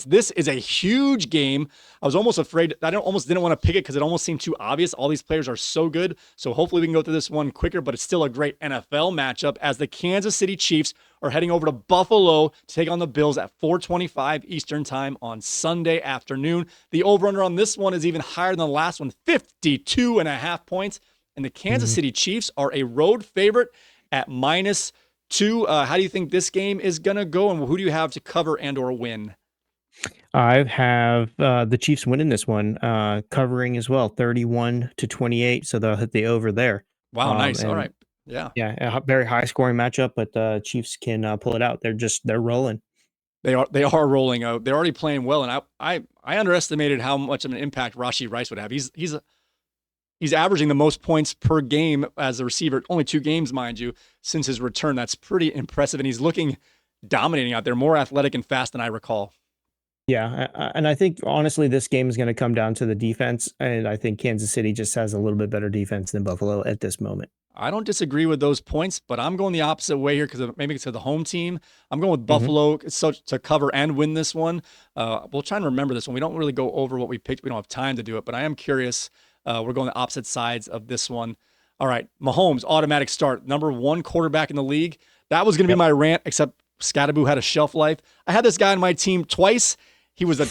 This is a huge game. I was almost afraid. Almost didn't want to pick it because it almost seemed too obvious. All these players are so good, so hopefully we can go through this one quicker, but it's still a great NFL matchup as the Kansas City Chiefs are heading over to Buffalo to take on the Bills at 4:25 Eastern time on Sunday afternoon. The over-under on this one is even higher than the last one, 52.5 points, and the Kansas City Chiefs are a road favorite at -2. How do you think this game is going to go, and who do you have to cover and or win? I have the Chiefs winning this one, covering as well, 31-28, so they'll hit the over there. Wow, nice. All right. Yeah, a very high-scoring matchup, but the Chiefs can pull it out. They're rolling. They are rolling. They're already playing well, and I underestimated how much of an impact Rashee Rice would have. He's averaging the most points per game as a receiver, only 2 games, mind you, since his return. That's pretty impressive, and he's looking dominating out there, more athletic and fast than I recall. Yeah, and I think honestly, this game is going to come down to the defense, and I think Kansas City just has a little bit better defense than Buffalo at this moment. I don't disagree with those points, but I'm going the opposite way here because maybe it's to the home team. I'm going with Mhm. Buffalo to cover and win this one. We'll try and remember this one. We don't really go over what we picked. We don't have time to do it, but I am curious. We're going the opposite sides of this one. All right, Mahomes, automatic start, number one quarterback in the league. That was going to be Yep. my rant, except Scatterboo had a shelf life. I had this guy on my team twice. He was a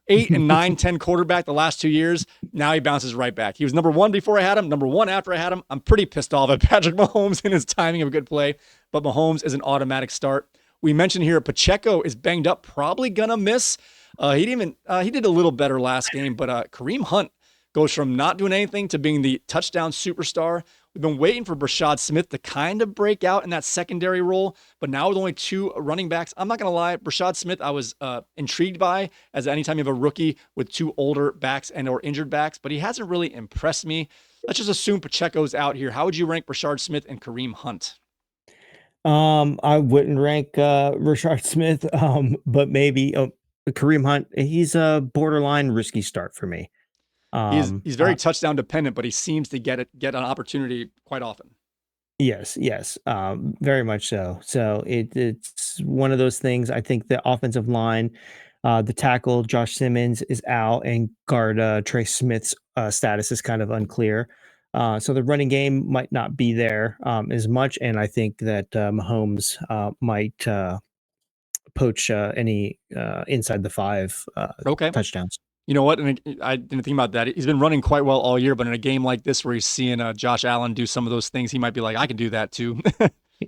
8 and 9, 10 quarterback the last 2 years. Now he bounces right back. He was number one before I had him, number one after I had him. I'm pretty pissed off at Patrick Mahomes and his timing of a good play, but Mahomes is an automatic start. We mentioned here Pacheco is banged up, probably gonna miss. He did a little better last game, but Kareem Hunt goes from not doing anything to being the touchdown superstar. We've been waiting for Brashad Smith to kind of break out in that secondary role, but now with only two running backs, I'm not going to lie, Brashad Smith I was intrigued by, as anytime you have a rookie with two older backs and or injured backs, but he hasn't really impressed me. Let's just assume Pacheco's out here. How would you rank Brashad Smith and Kareem Hunt? I wouldn't rank Rashard Smith, but maybe Kareem Hunt. He's a borderline risky start for me. He's Um, he's uh, very touchdown dependent, but he seems to get an opportunity quite often. yes, very much so. So it's one of those things. I think the offensive line, the tackle Josh Simmons is out, and guard Trey Smith's status is kind of unclear. So the running game might not be there as much, and I think that Mahomes might poach any inside the five Okay. touchdowns. You know what? And I didn't think about that. He's been running quite well all year, but in a game like this where he's seeing Josh Allen do some of those things, he might be like, I can do that too.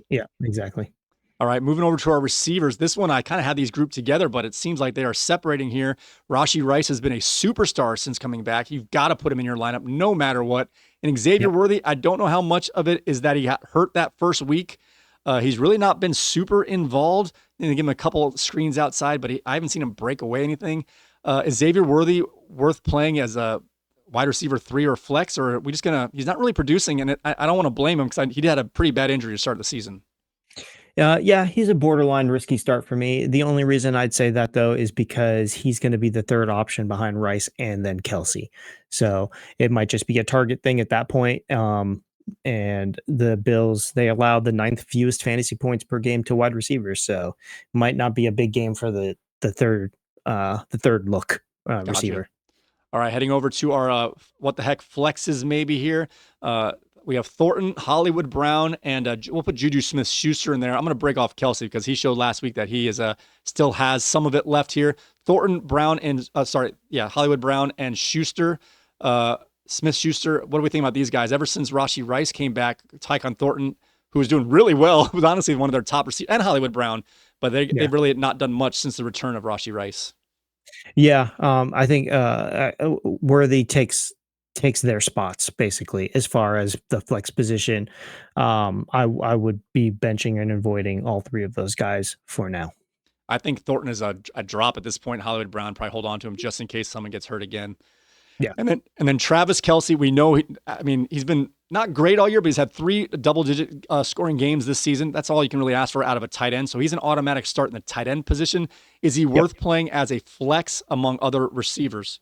Yeah, exactly. All right, moving over to our receivers. This one, I kind of had these grouped together, but it seems like they are separating here. Rashi Rice has been a superstar since coming back. You've got to put him in your lineup no matter what. And Xavier Yep. Worthy, I don't know how much of it is that he got hurt that first week. He's really not been super involved. They give him a couple screens outside, but I haven't seen him break away anything. Is Xavier Worthy worth playing as a wide receiver 3 or flex, or are we just gonna? He's not really producing, and I don't want to blame him because he had a pretty bad injury to start the season. Yeah, he's a borderline risky start for me. The only reason I'd say that though is because he's going to be the third option behind Rice and then Kelsey. So it might just be a target thing at that point. And the Bills, they allowed the ninth fewest fantasy points per game to wide receivers. So might not be a big game for the third look Gotcha. receiver. All right, heading over to our what the heck flexes maybe here. We have Thornton, Hollywood Brown, and we'll put Juju Smith-Schuster in there. I'm going to break off Kelsey because he showed last week that he is still has some of it left here. Thornton, Brown, and Hollywood Brown and Schuster. Smith-Schuster, what do we think about these guys? Ever since Rashi Rice came back, Tycon Thornton, who was doing really well, was honestly one of their top receivers, and Hollywood Brown, but Yeah. they've really not done much since the return of Rashi Rice. Yeah, I think Worthy takes their spots basically as far as the flex position. I would be benching and avoiding all three of those guys for now. I think Thornton is a drop at this point. Hollywood Brown probably hold on to him just in case someone gets hurt again. Yeah. And then Travis Kelsey, we know he's been not great all year, but he's had 3 double-digit scoring games this season. That's all you can really ask for out of a tight end. So he's an automatic start in the tight end position. Is he worth playing as a flex among other receivers?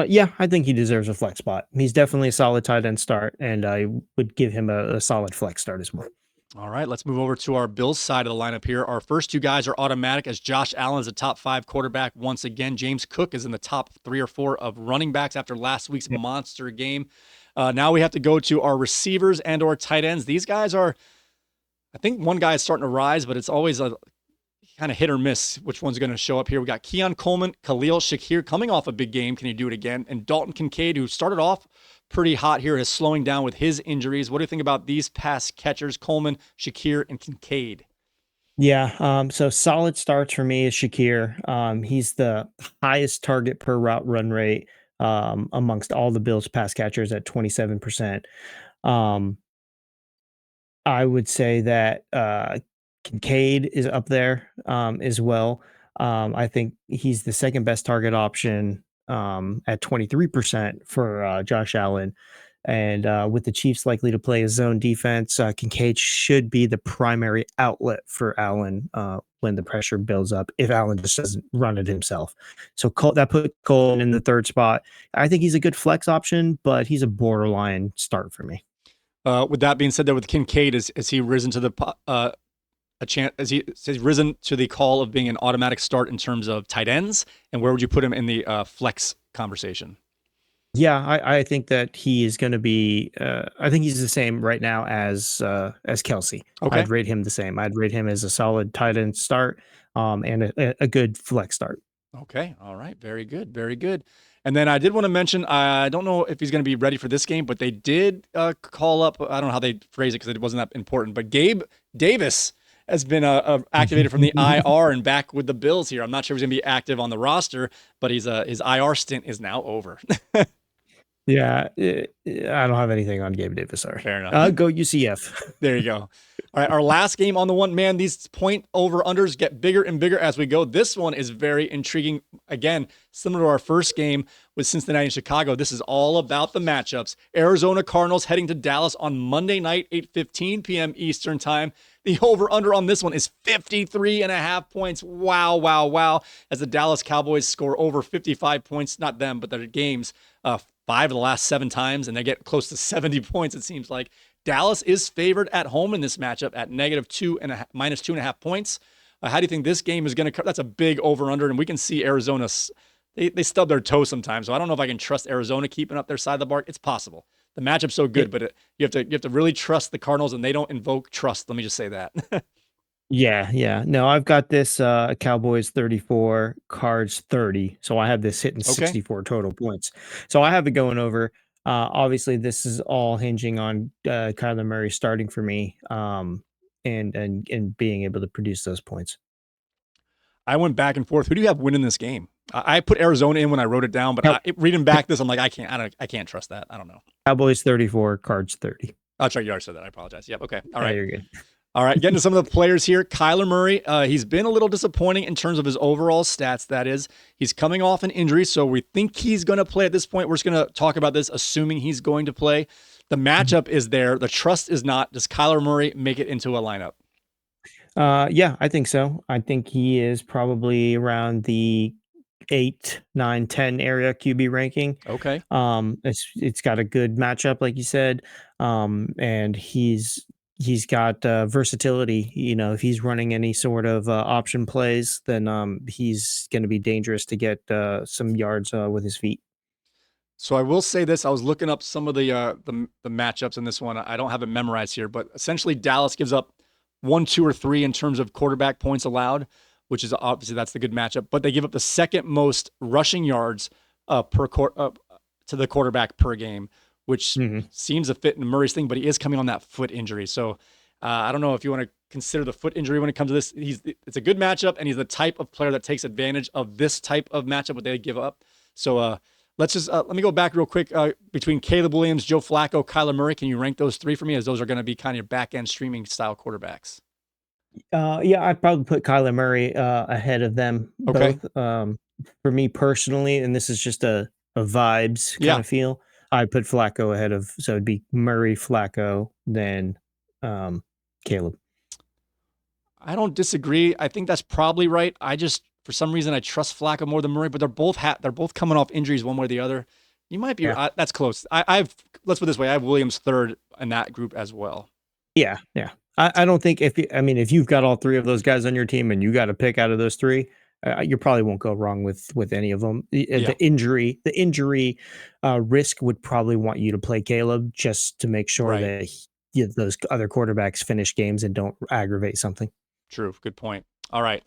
Yeah, I think he deserves a flex spot. He's definitely a solid tight end start, and I would give him a solid flex start as well. All right, let's move over to our Bills side of the lineup here. Our first two guys are automatic as Josh Allen is a top 5 quarterback once again. James Cook is in the top 3 or 4 of running backs after last week's monster game. Now we have to go to our receivers and or tight ends. These guys are, I think one guy is starting to rise, but it's always a kind of hit or miss which one's going to show up here. We got Keon Coleman, Khalil Shakir coming off a big game. Can he do it again? And Dalton Kincaid, who started off pretty hot here, is slowing down with his injuries. What do you think about these pass catchers, Coleman, Shakir, and Kincaid? Yeah, so solid starts for me is Shakir. He's the highest target per route run rate amongst all the Bills pass catchers at 27%. Um, I would say that Kincaid is up there as well. I think he's the second best target option at 23% for Josh Allen. And with the Chiefs likely to play a zone defense, Kincaid should be the primary outlet for Allen when the pressure builds up, if Allen just doesn't run it himself. So that put Coleman in the third spot. I think he's a good flex option, but he's a borderline start for me. With that being said, there with Kincaid, is he risen to the a chance? Has he risen to the call of being an automatic start in terms of tight ends? And where would you put him in the flex conversation? Yeah, I think that he is going to be. I think he's the same right now as Kelsey. Okay. I'd rate him the same. I'd rate him as a solid tight end start, and a good flex start. Okay. All right. Very good. Very good. And then I did want to mention, I don't know if he's going to be ready for this game, but they did call up, I don't know how they phrase it because it wasn't that important, but Gabe Davis has been activated from the IR and back with the Bills here. I'm not sure if he's going to be active on the roster, but his IR stint is now over. Yeah, I don't have anything on Gabe Davis. Sorry. Fair enough. Go UCF. There you go. All right, our last game on the one, man, these point over unders get bigger and bigger as we go. This one is very intriguing. Again, similar to our first game with Cincinnati and Chicago, this is all about the matchups. Arizona Cardinals heading to Dallas on Monday night, 8:15 p.m. Eastern time. The over under on this one is 53.5 points. Wow, wow, wow. As the Dallas Cowboys score over 55 points, not them, but their games, 5 of the last 7 times, and they get close to 70 points, it seems like. Dallas is favored at home in this matchup at minus 2.5 points. How do you think this game is going to come? That's a big over-under, and we can see Arizona, they stub their toe sometimes, so I don't know if I can trust Arizona keeping up their side of the bark. It's possible. The matchup's so good, but you have to really trust the Cardinals, and they don't invoke trust. Let me just say that. Yeah. No, I've got this Cowboys 34, Cards 30. So I have this hitting 64 total points. So I have it going over. Obviously, this is all hinging on Kyler Murray starting for me, and being able to produce those points. I went back and forth. Who do you have winning this game? I put Arizona in when I wrote it down, but reading back this, I'm like, I can't trust that. I don't know. Cowboys 34, Cards 30. Oh, sorry, you already said that. I apologize. Yep. Okay. All right. You're good. All right, getting to some of the players here. Kyler Murray, he's been a little disappointing in terms of his overall stats. That is, he's coming off an injury, so we think he's going to play at this point. We're just going to talk about this, assuming he's going to play. The matchup is there. The trust is not. Does Kyler Murray make it into a lineup? Yeah, I think so. I think he is probably around the 8, 9, 10 area QB ranking. Okay. It's got a good matchup, like you said. And he's got versatility. You know, if he's running any sort of option plays, then he's going to be dangerous to get some yards with his feet. So I will say this: I was looking up some of the matchups in this one. I don't have it memorized here, but essentially Dallas gives up 1, 2, or 3 in terms of quarterback points allowed, which is obviously that's the good matchup. But they give up the second most rushing yards to the quarterback per game, which seems to fit in Murray's thing, but he is coming on that foot injury. So I don't know if you want to consider the foot injury when it comes to this. It's a good matchup, and he's the type of player that takes advantage of this type of matchup, what they give up. So let me go back real quick between Caleb Williams, Joe Flacco, Kyler Murray. Can you rank those 3 for me, as those are going to be kind of your back-end streaming style quarterbacks? Yeah, I'd probably put Kyler Murray ahead of them both. For me personally, and this is just a vibes kind of feel, I'd put Flacco ahead of, so it'd be Murray, Flacco, then Caleb. I don't disagree. I think that's probably right. I just, for some reason, I trust Flacco more than Murray, but they're both coming off injuries one way or the other. You might be, that's close. Let's put it this way. I have Williams third in that group as well. Yeah. I don't think if you've got all 3 of those guys on your team and you got to pick out of those 3, you probably won't go wrong with any of them. The injury risk would probably want you to play Caleb just to make sure that those other quarterbacks finish games and don't aggravate something. True. Good point. All right.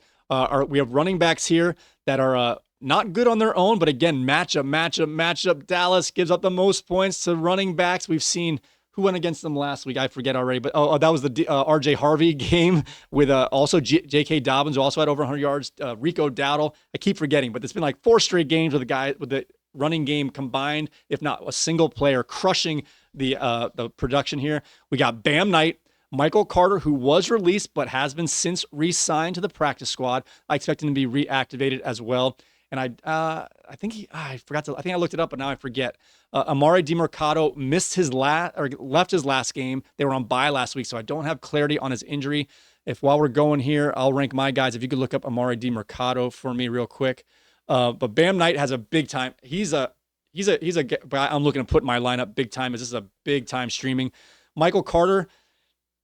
We have running backs here that are not good on their own, but again, matchup. Dallas gives up the most points to running backs. We've seen who went against them last week. I forget already, but that was the RJ Harvey game with also J.K. Dobbins, who also had over 100 yards. Rico Dowdle. I keep forgetting, but it's been like 4 straight games with the running game combined, if not a single player crushing the production here. We got Bam Knight, Michael Carter, who was released but has been since re-signed to the practice squad. I expect him to be reactivated as well. And I think I forgot to. I think I looked it up, but now I forget. Amari DiMercato missed his left his last game. They were on bye last week, so I don't have clarity on his injury. If while we're going here, I'll rank my guys. If you could look up Amari DiMercato for me real quick. But Bam Knight has a big time. He's a guy I'm looking to put in my lineup big time. This is a big time streaming. Michael Carter,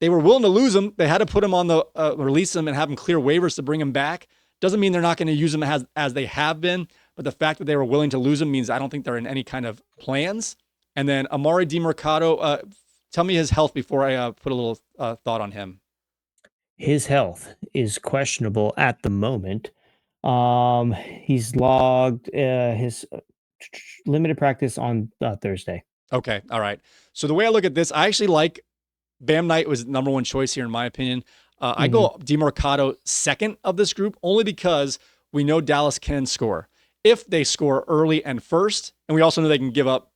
they were willing to lose him. They had to put him on the release him and have him clear waivers to bring him back. Doesn't mean they're not going to use him as they have been, but the fact that they were willing to lose him means I don't think they're in any kind of plans. And then Amari DiMercato, tell me his health before I put a little thought on him. His health is questionable at the moment. He's logged his limited practice on Thursday. Okay, all right. So the way I look at this, I actually like Bam Knight was number one choice here in my opinion. I go DiMercato second of this group only because we know Dallas can score. If they score early and first, and we also know they can give up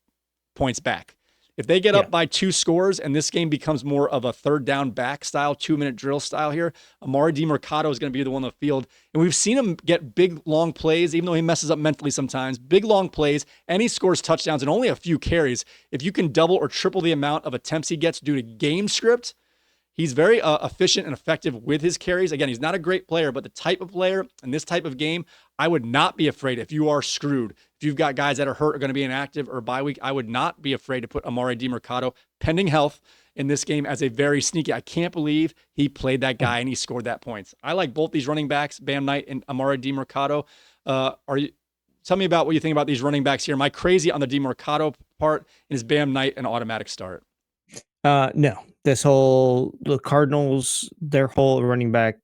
points back. If they get up by 2 scores and this game becomes more of a third down back style, 2-minute drill style here, Amari DiMercato is going to be the one on the field. And we've seen him get big, long plays, even though he messes up mentally sometimes. Big, long plays, and he scores touchdowns and only a few carries. If you can double or triple the amount of attempts he gets due to game script, he's very efficient and effective with his carries. Again, he's not a great player, but the type of player in this type of game, I would not be afraid if you are screwed. If you've got guys that are hurt or going to be inactive or bye week, I would not be afraid to put Amari DiMercato, pending health, in this game as a very sneaky. I can't believe he played that guy and he scored that points. I like both these running backs, Bam Knight and Amari DiMercato. Tell me about what you think about these running backs here. Am I crazy on the DiMercato part? And is Bam Knight an automatic start? No, the Cardinals, their whole running back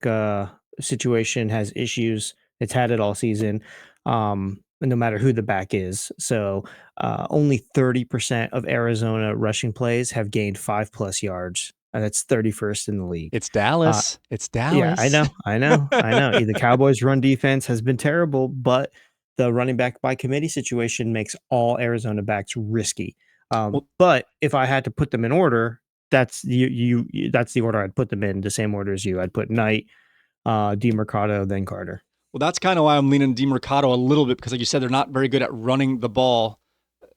situation has issues. It's had it all season, no matter who the back is. So only 30% of Arizona rushing plays have gained 5+ yards. That's 31st in the league. It's Dallas. It's Dallas. Yeah, I know. The Cowboys' run defense has been terrible, but the running back by committee situation makes all Arizona backs risky. But if I had to put them in order, that's that's the order I'd put them in, the same order as you. I'd put Knight, DiMercato, then Carter. Well, that's kind of why I'm leaning DiMercato a little bit, because like you said, they're not very good at running the ball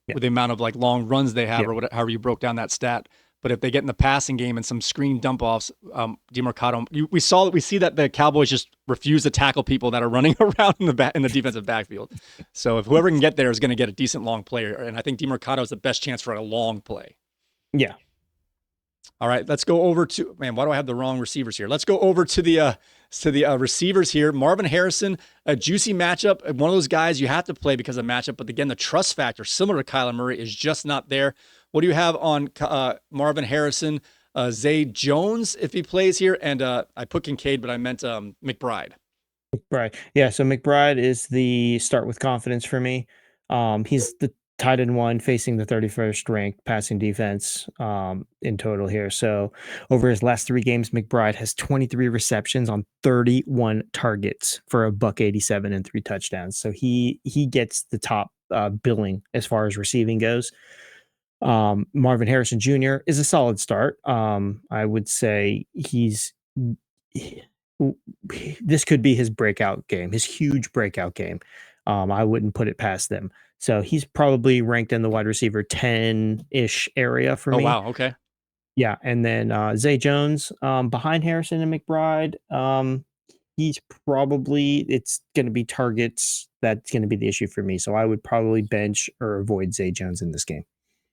with the amount of like long runs they have or whatever, however you broke down that stat. But if they get in the passing game and some screen dump offs, DiMercato, we see that the Cowboys just refuse to tackle people that are running around in the defensive backfield. So if whoever can get there is going to get a decent long play, and I think DiMercato is the best chance for a long play. Yeah. All right, let's go over to, man, why do I have the wrong receivers here? Let's go over to the receivers here. Marvin Harrison, a juicy matchup. One of those guys you have to play because of matchup, but again, the trust factor, similar to Kyler Murray, is just not there. What do you have on Marvin Harrison? Zay Jones, if he plays here, and I put Kincaid, but I meant McBride. McBride. Yeah, so McBride is the start with confidence for me. He's the tight end one facing the 31st ranked passing defense in total here. So over his last 3 games, McBride has 23 receptions on 31 targets for $187 and 3 touchdowns. So he gets the top billing as far as receiving goes. Marvin Harrison Jr. is a solid start. I would say this could be his breakout game, his huge breakout game. I wouldn't put it past them. So he's probably ranked in the wide receiver 10-ish area for me. Oh, wow. Okay. Yeah. And then Zay Jones behind Harrison and McBride. It's going to be targets. That's going to be the issue for me. So I would probably bench or avoid Zay Jones in this game.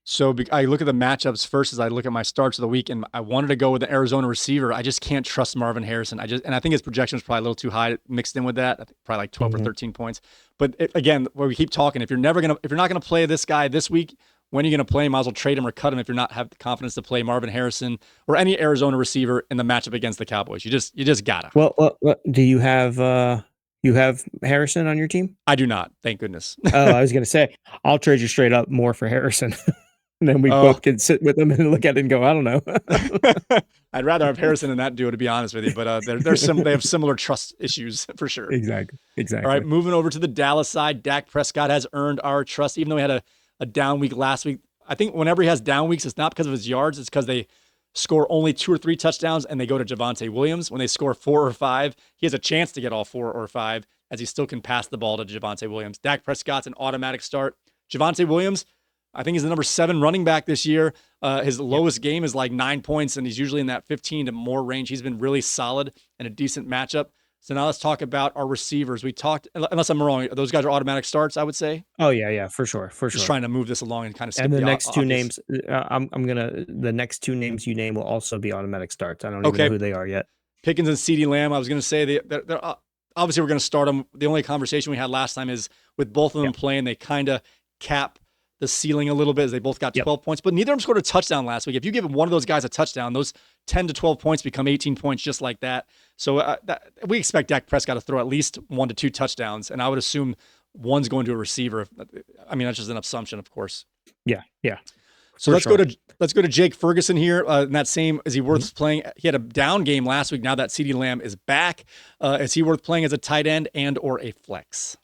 So I look at the matchups first as I look at my starts of the week, and I wanted to go with the Arizona receiver. I just can't trust Marvin Harrison. And I think his projection is probably a little too high mixed in with that. I think probably like 12 or 13 points. But again, where we keep talking, if you're not going to play this guy this week, when are you going to play him? Might as well trade him or cut him if you're not have the confidence to play Marvin Harrison or any Arizona receiver in the matchup against the Cowboys. You just gotta. Well, do you have Harrison on your team? I do not. Thank goodness. Oh, I was going to say, I'll trade you straight up more for Harrison. And then we both can sit with them and look at it and go, I don't know. I'd rather have Harrison than that duo, to be honest with you. But they have similar trust issues for sure. Exactly. All right, moving over to the Dallas side, Dak Prescott has earned our trust, even though he had a down week last week. I think whenever he has down weeks, it's not because of his yards. It's because they score only 2 or 3 touchdowns and they go to Javonte Williams. When they score 4 or 5, he has a chance to get all 4 or 5. as he still can pass the ball to Javonte Williams. Dak Prescott's an automatic start. Javonte Williams, I think he's the number 7 running back this year. His lowest game is like 9 points, and he's usually in that 15 to more range. He's been really solid and a decent matchup. So now let's talk about our receivers. We talked, unless I'm wrong, those guys are automatic starts, I would say. Oh yeah, for sure. Just trying to move this along and kind of skip And the the next two obvious. names, the next two names you name will also be automatic starts. I don't even know who they are yet. Pickens and CeeDee Lamb. I was going to say they're obviously we're going to start them. The only conversation we had last time is with both of them playing, they kind of cap the ceiling a little bit as they both got 12 points, but neither of them scored a touchdown last week. If you give one of those guys a touchdown, those 10 to 12 points become 18 points just like that. So we expect Dak Prescott to throw at least 1 to 2 touchdowns, and I would assume one's going to a receiver. I mean, that's just an assumption, of course. Yeah. So let's go to Jake Ferguson here. In that same, is he worth playing? He had a down game last week. Now that CeeDee Lamb is back, is he worth playing as a tight end and or a flex?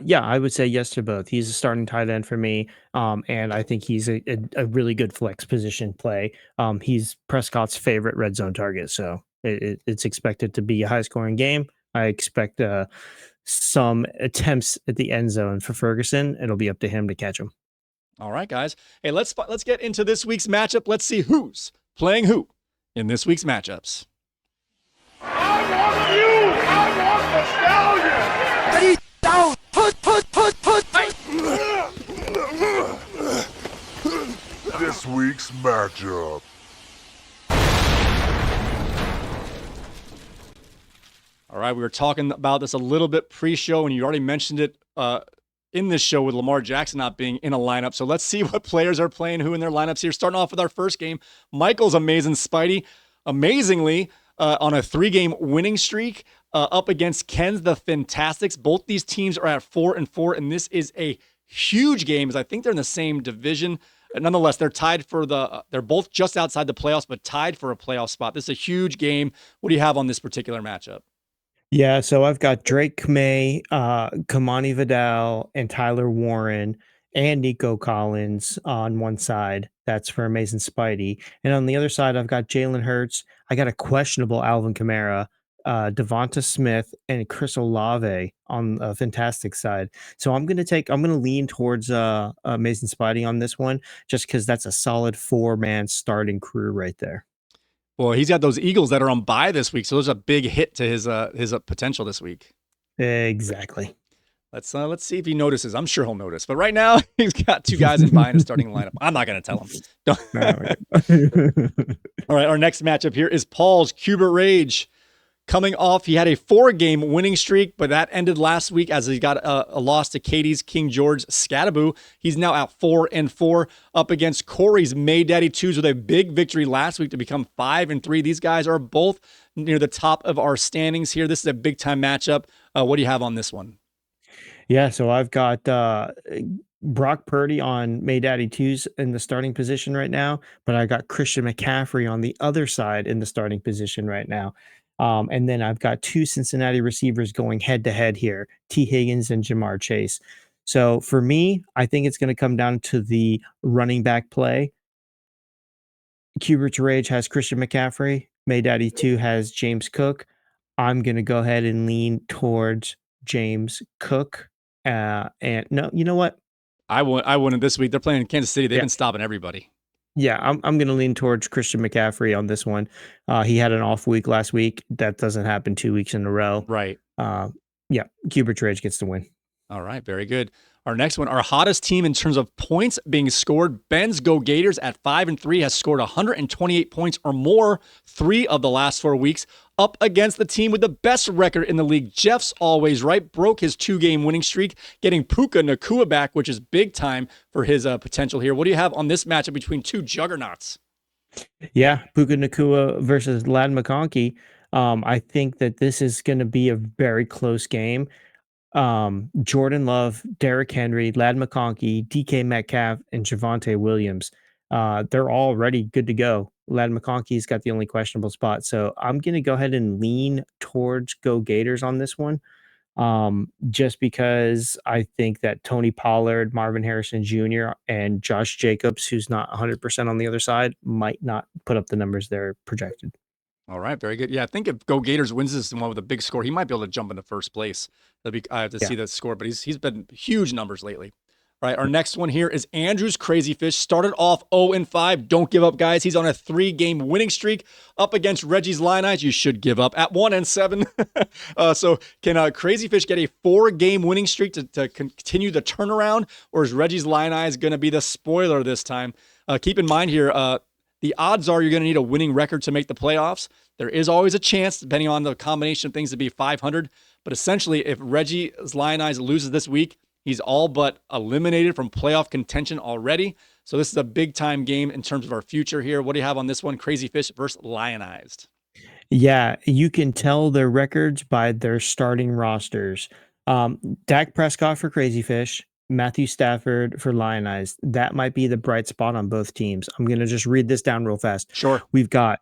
Yeah, I would say yes to both. He's a starting tight end for me, and I think he's a really good flex position play. He's Prescott's favorite red zone target, so it's expected to be a high scoring game. I expect some attempts at the end zone for Ferguson. It'll be up to him to catch him. All right, guys. Hey, let's get into this week's matchup. Let's see who's playing who in this week's matchups. This week's matchup. All right, we were talking about this a little bit pre-show, and you already mentioned it in this show with Lamar Jackson not being in a lineup. So let's see what players are playing who in their lineups here. Starting off with our first game, Michael's amazing Spidey, amazingly on a 3-game winning streak up against Ken's the Fantastics. Both these teams are at 4-4, and this is a huge game, as I think they're in the same division. Nonetheless, they're tied for they're both just outside the playoffs, but tied for a playoff spot. This is a huge game. What do you have on this particular matchup? Yeah, so I've got Drake May, Kamani Vidal, and Tyler Warren, and Nico Collins on one side. That's for Amazing Spidey. And on the other side, I've got Jalen Hurts. I got a questionable Alvin Kamara, Devonta Smith, and Chris Olave on the Fantastic side. So I'm going to lean towards Amazing Spidey on this one, just because that's a solid 4-man starting crew right there. Well, he's got those Eagles that are on bye this week, so there's a big hit to his potential this week. Exactly. Let's see if he notices. I'm sure he'll notice. But right now, he's got 2 guys in bye in a starting lineup. I'm not going to tell him. All right, our next matchup here is Paul's Cubert Rage. Coming off, he had a 4-game winning streak, but that ended last week as he got a loss to Katie's King George Scadaboo. He's now at 4-4 up against Corey's May Daddy 2s with a big victory last week to become 5-3. These guys are both near the top of our standings here. This is a big-time matchup. What do you have on this one? Yeah, so I've got Brock Purdy on May Daddy 2s in the starting position right now, but I got Christian McCaffrey on the other side in the starting position right now. And then I've got 2 Cincinnati receivers going head-to-head here, T. Higgins and Jamar Chase. So for me, I think it's going to come down to the running back play. Cubert's Rage has Christian McCaffrey. May Daddy 2 has James Cook. I'm going to go ahead and lean towards James Cook. And no, you know what? I wouldn't this week. They're playing in Kansas City. They've been stopping everybody. Yeah, I'm going to lean towards Christian McCaffrey on this one. He had an off week last week. That doesn't happen 2 weeks in a row. Right. Yeah, Cubert Rage gets the win. All right, very good. Our next one, our hottest team in terms of points being scored, Ben's Go Gators at 5-3 has scored 128 points or more 3 of the last 4 weeks, up against the team with the best record in the league. Jeff's Always Right broke his 2-game winning streak, getting Puka Nacua back, which is big time for his potential here. What do you have on this matchup between 2 juggernauts? Yeah, Puka Nacua versus Lad McConkey. I think that this is going to be a very close game. Jordan Love, Derrick Henry, Lad McConkey, DK Metcalf, and Javonte Williams. They're all ready, good to go. Lad McConkey's got the only questionable spot. So I'm going to go ahead and lean towards Go Gators on this one. Just because I think that Tony Pollard, Marvin Harrison Jr., and Josh Jacobs, who's not 100% on the other side, might not put up the numbers they're projected. All right, very good. Yeah, I think if Go Gators wins this one with a big score, he might be able to jump into first place. I have to see the score, but he's been huge numbers lately. All right, our next one here is Andrew's Crazy Fish. Started off 0-5. Don't give up, guys. He's on a 3-game winning streak up against Reggie's Lions. You should give up at 1-7. So can Crazy Fish get a 4-game winning streak to continue the turnaround, or is Reggie's Lions going to be the spoiler this time? Keep in mind here, the odds are you're going to need a winning record to make the playoffs. There is always a chance, depending on the combination of things, to be 500. But essentially, if Reggie's Lions loses this week, he's all but eliminated from playoff contention already. So this is a big-time game in terms of our future here. What do you have on this one? Crazy Fish versus Lionized. Yeah, you can tell their records by their starting rosters. Dak Prescott for Crazy Fish, Matthew Stafford for Lionized. That might be the bright spot on both teams. I'm going to just read this down real fast. Sure. We've got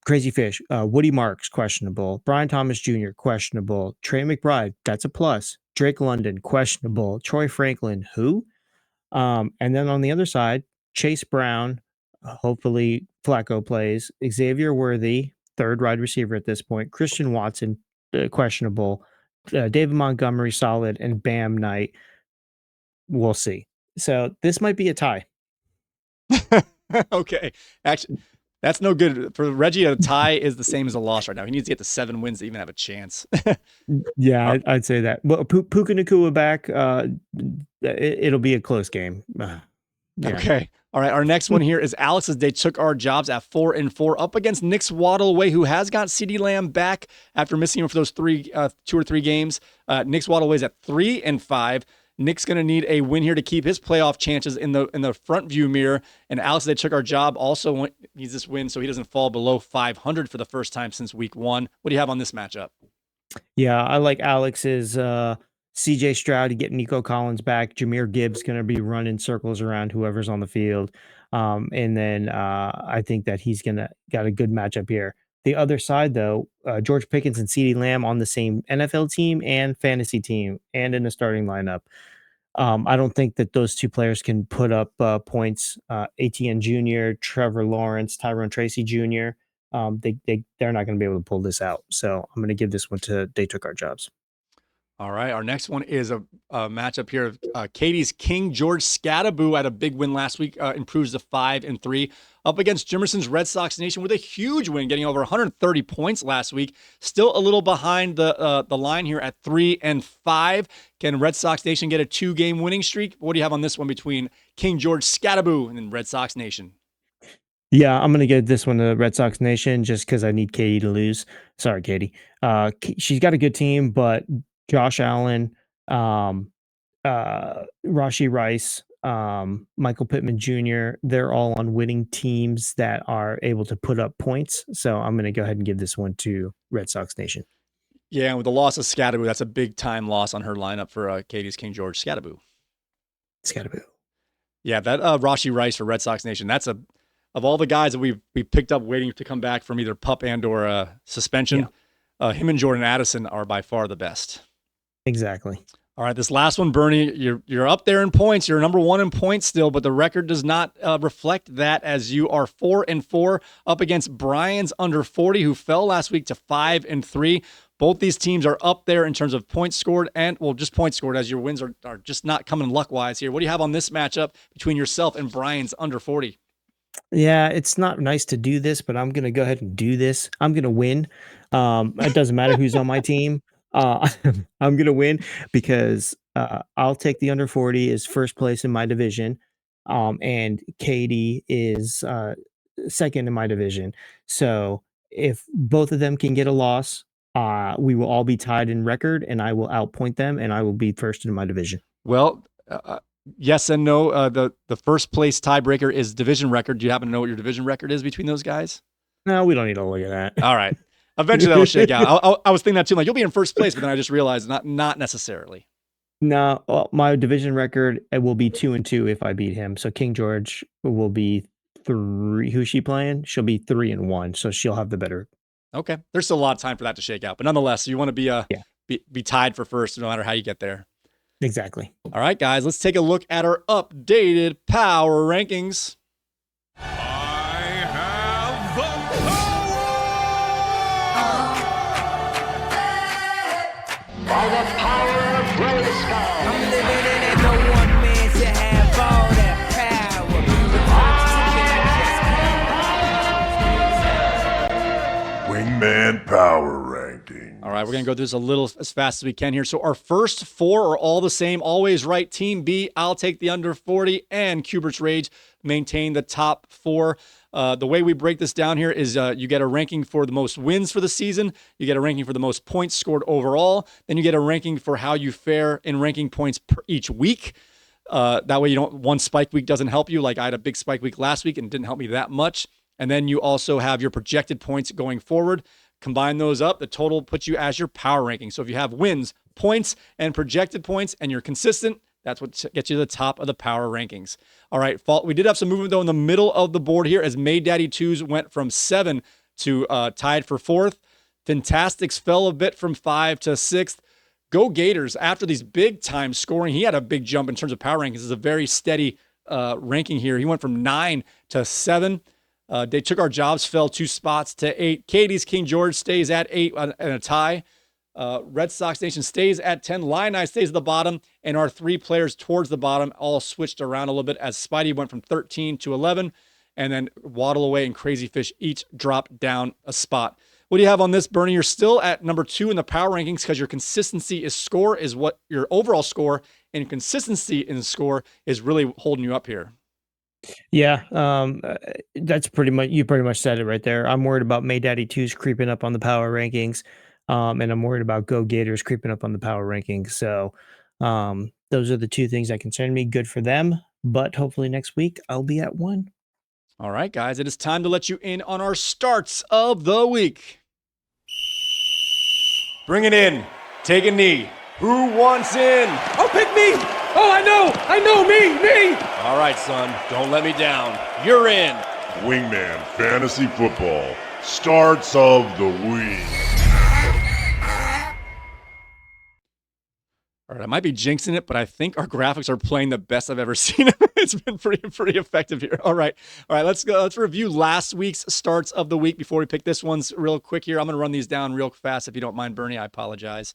Crazy Fish, Woody Marks, questionable. Brian Thomas Jr., questionable. Trey McBride, that's a plus. Drake London, questionable. Troy Franklin, who? And then on the other side, Chase Brown, hopefully Flacco plays. Xavier Worthy, third wide receiver at this point. Christian Watson, questionable. David Montgomery, solid. And Bam Knight, we'll see. So this might be a tie. Okay. Actually, that's no good. For Reggie, a tie is the same as a loss right now. He needs to get to 7 wins to even have a chance. Yeah, I'd say that. Well, Puka Nacua back, it'll be a close game. Yeah. Okay. All right. Our next one here is Alex's. They took our jobs at 4-4 up against Nick's Waddleway, who has got CeeDee Lamb back after missing him for those 2 or 3 games. Nick's Waddleway's at 3-5. Nick's going to need a win here to keep his playoff chances in the front view mirror. And Alex, they took our job, also needs this win so he doesn't fall below 500 for the first time since week 1. What do you have on this matchup? Yeah, I like Alex's CJ Stroud to get Nico Collins back. Jahmyr Gibbs going to be running circles around whoever's on the field. And then I think that he's got a good matchup here. The other side, though, George Pickens and CeeDee Lamb on the same NFL team and fantasy team and in the starting lineup. I don't think that those two players can put up points. ATN Jr., Trevor Lawrence, Tyrone Tracy Jr., they're not going to be able to pull this out. So I'm going to give this one to They Took Our Jobs. All right. Our next one is a matchup here of Katie's King George Scattaboo had a big win last week, improves to 5-3 up against Jimerson's Red Sox Nation with a huge win, getting over 130 points last week. Still a little behind the line here at 3-5. Can Red Sox Nation get a 2-game winning streak? What do you have on this one between King George Scattaboo and Red Sox Nation? Yeah, I'm going to give this one to Red Sox Nation just because I need Katie to lose. Sorry, Katie. She's got a good team, but Josh Allen, Rashi Rice, Michael Pittman Jr., they're all on winning teams that are able to put up points. So I'm going to go ahead and give this one to Red Sox Nation. Yeah, and with the loss of Scattaboo, that's a big-time loss on her lineup for Katie's King George Scattaboo. Yeah, that Rashi Rice for Red Sox Nation, that's of all the guys that we picked up waiting to come back from either PUP and or suspension, him and Jordan Addison are by far the best. Exactly. All right, this last one, Bernie, you're up there in points. You're number 1 in points still, but the record does not reflect that as you are 4-4 up against Brian's under 40, who fell last week to 5-3. Both these teams are up there in terms of points scored and, well, just points scored as your wins are just not coming luck-wise here. What do you have on this matchup between yourself and Brian's under 40? Yeah, it's not nice to do this, but I'm going to go ahead and do this. I'm going to win. It doesn't matter who's on my team. I'm going to win because I'll take the under 40 as first place in my division. And Katie is second in my division. So if both of them can get a loss, we will all be tied in record and I will outpoint them and I will be first in my division. Well, yes and no. The first place tiebreaker is division record. Do you happen to know what your division record is between those guys? No, we don't need to look at that. All right. Eventually that'll shake out. I was thinking that too. Like, you'll be in first place, but then I just realized not necessarily. No, well, my division record, it will be 2-2 if I beat him. So King George will be 3. Who's she playing? She'll be 3-1. So she'll have the better. Okay. There's still a lot of time for that to shake out, but nonetheless, you want to be tied for first no matter how you get there. Exactly. All right, guys, let's take a look at our updated power rankings. I have the power! by the power of Grayskull. I'm living in it, no one man should have all that power. Wingman Power Ranking. All right, we're going to go through this a little as fast as we can here. So our first four are all the same, always right. Team B, I'll take the under 40, and Kubert's Rage maintain the top four. The way we break this down here is you get a ranking for the most wins for the season. You get a ranking for the most points scored overall. Then you get a ranking for how you fare in ranking points per each week. That way one spike week doesn't help you. Like I had a big spike week last week and it didn't help me that much. And then you also have your projected points going forward. Combine those up, the total puts you as your power ranking. So if you have wins, points, and projected points, and you're consistent, that's what gets you to the top of the power rankings. All right, we did have some movement, though, in the middle of the board here as May Daddy 2s went from 7 to tied for 4th. Fantastics fell a bit from 5 to 6th. Go Gators, after these big-time scoring, he had a big jump in terms of power rankings. This is a very steady ranking here. He went from 9 to 7. They took our jobs, fell 2 spots to 8. Katie's King George stays at 8 and a tie. Red Sox Nation stays at 10. Illini stays at the bottom. And our 3 players towards the bottom all switched around a little bit as Spidey went from 13 to 11. And then Waddle Away and Crazy Fish each dropped down a spot. What do you have on this, Bernie? You're still at number 2 in the power rankings because your consistency is what your overall score, and consistency in the score is really holding you up here. Yeah, that's you pretty much said it right there. I'm worried about May Daddy 2's creeping up on the power rankings, and I'm worried about Go Gators creeping up on the power rankings. So those are the 2 things that concern me. Good for them, but hopefully next week I'll be at 1. All right, guys, it is time to let you in on our starts of the week. Bring it in. Take a knee. Who wants in? Oh, pick me! Oh, I know, me! All right, son, don't let me down. You're in. Wingman Fantasy Football. Starts of the week. All right, I might be jinxing it, but I think our graphics are playing the best I've ever seen. It's been pretty effective here. All right, let's go. Let's review last week's starts of the week before we pick this one's real quick here. I'm going to run these down real fast. If you don't mind, Bernie, I apologize.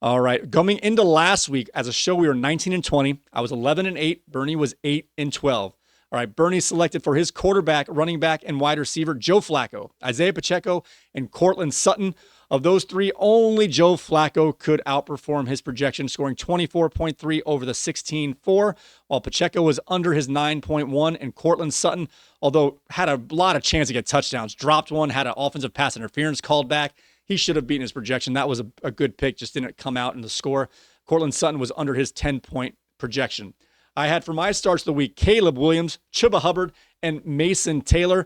All right, coming into last week as a show, we were 19-20. I was 11-8. Bernie was 8-12. All right, Bernie selected for his quarterback, running back, and wide receiver Joe Flacco, Isaiah Pacheco, and Cortland Sutton. Of those 3, only Joe Flacco could outperform his projection, scoring 24.3 over the 16.4, while Pacheco was under his 9.1, and Cortland Sutton, although had a lot of chance to get touchdowns, dropped one, had an offensive pass interference called back. He should have beaten his projection. That was a good pick, just didn't come out in the score. Cortland Sutton was under his 10-point projection. I had for my starts of the week, Caleb Williams, Chuba Hubbard, and Mason Taylor.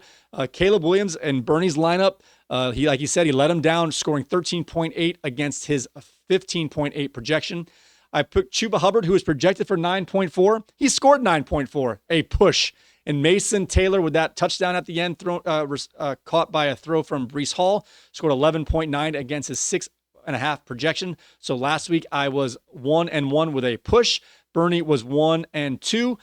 Caleb Williams and Bernie's lineup, like he said, he let him down, scoring 13.8 against his 15.8 projection. I picked Chuba Hubbard, who was projected for 9.4. He scored 9.4, a push. And Mason Taylor, with that touchdown at the end, caught by a throw from Breece Hall, scored 11.9 against his 6.5 projection. So last week I was 1-1 with a push. Bernie was 1-2.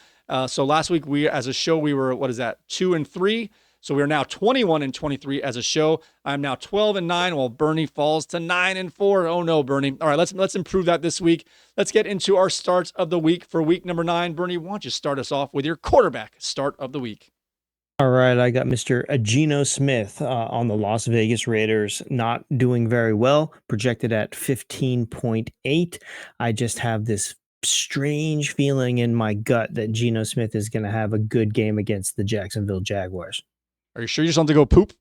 So last week as a show, we were, 2-3. So we are now 21-23 as a show. I'm now 12-9, while Bernie falls to 9-4. Oh no, Bernie. All right, let's improve that this week. Let's get into our starts of the week for week number 9. Bernie, why don't you start us off with your quarterback start of the week? All right, I got Mr. Geno Smith on the Las Vegas Raiders, not doing very well, projected at 15.8. I just have this strange feeling in my gut that Geno Smith is going to have a good game against the Jacksonville Jaguars. Are you sure you just want to go poop?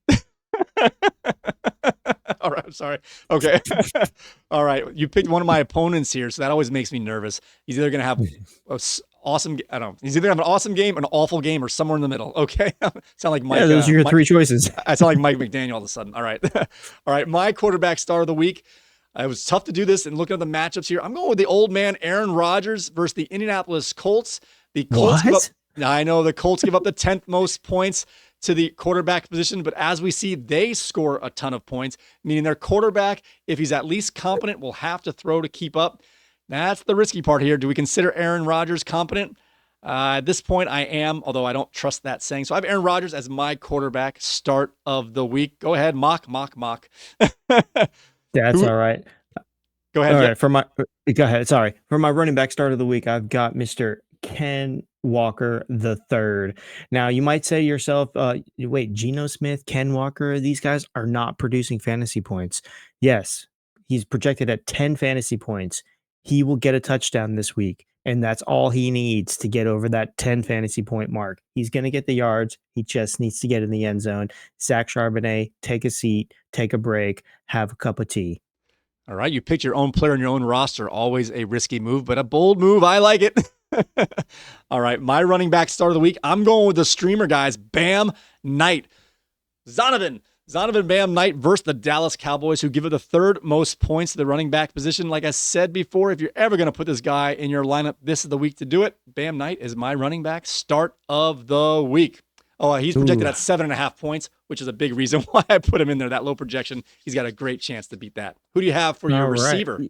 All right, I'm sorry. Okay. All right, you picked one of my opponents here, so that always makes me nervous. He's either going to have awesome. I don't know. He's either going to have an awesome game, an awful game, or somewhere in the middle. Okay. Sound like Mike. Yeah, those are your 3 choices. I sound like Mike McDaniel all of a sudden. All right. All right. My quarterback star of the week. It was tough to do this, and looking at the matchups here, I'm going with the old man Aaron Rodgers versus the Indianapolis Colts. The Colts I know the Colts give up the 10th most points to the quarterback position, but as we see, they score a ton of points, meaning their quarterback, if he's at least competent, will have to throw to keep up. That's the risky part here. Do we consider Aaron Rodgers competent? At this point, I am, although I don't trust that saying. So I have Aaron Rodgers as my quarterback start of the week. Go ahead, mock. That's all right. Go ahead. All Yeah. right, go ahead. Sorry. For my running back start of the week, I've got Mr. Ken Walker III. Now, you might say to yourself, wait, Geno Smith, Ken Walker, these guys are not producing fantasy points. Yes, he's projected at 10 fantasy points. He will get a touchdown this week, and that's all he needs to get over that 10 fantasy point mark. He's going to get the yards. He just needs to get in the end zone. Zach Charbonnet, take a seat, take a break, have a cup of tea. All right. You picked your own player in your own roster. Always a risky move, but a bold move. I like it. All right. My running back start of the week. I'm going with the streamer guys. Bam Knight. Zonovan Bam Knight versus the Dallas Cowboys, who give it the third most points to the running back position. Like I said before, if you're ever going to put this guy in your lineup, this is the week to do it. Bam Knight is my running back start of the week. Oh, he's projected at 7.5 points, which is a big reason why I put him in there. That low projection, he's got a great chance to beat that. Who do you have for your receiver?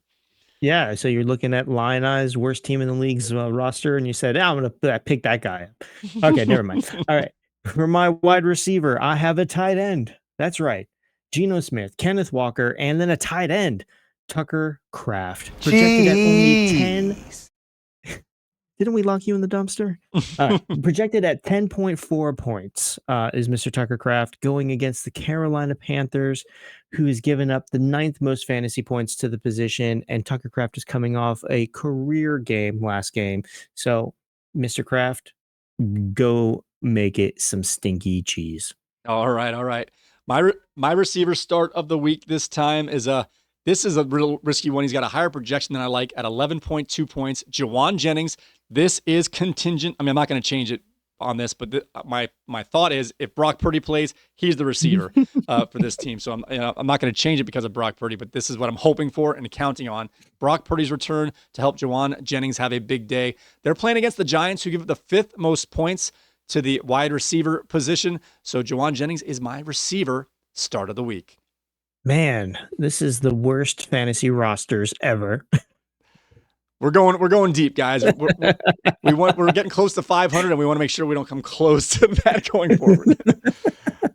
Yeah, so you're looking at Lionized worst team in the league's roster, and you said, I'm going to pick that guy up. Okay, never mind. All right, for my wide receiver, I have a tight end. That's right. Geno Smith, Kenneth Walker, and then a tight end, Tucker Kraft. Projected at only 10. Didn't we lock you in the dumpster? Projected at 10.4 points is Mr. Tucker Kraft going against the Carolina Panthers, who has given up the 9th most fantasy points to the position. And Tucker Kraft is coming off a career game last game. So, Mr. Kraft, go make it some stinky cheese. All right. My receiver start of the week this time is this is a real risky one. He's got a higher projection than I like at 11.2 points. Jauan Jennings. This is contingent. I mean, I'm not going to change it on this, but my thought is if Brock Purdy plays, he's the receiver for this team. So I'm not going to change it because of Brock Purdy, but this is what I'm hoping for and counting on. Brock Purdy's return to help Jauan Jennings have a big day. They're playing against the Giants, who give it the 5th most points to the wide receiver position. So Jauan Jennings is my receiver start of the week. Man, this is the worst fantasy rosters ever. We're going deep, guys. We're getting close to 500, and we want to make sure we don't come close to that going forward.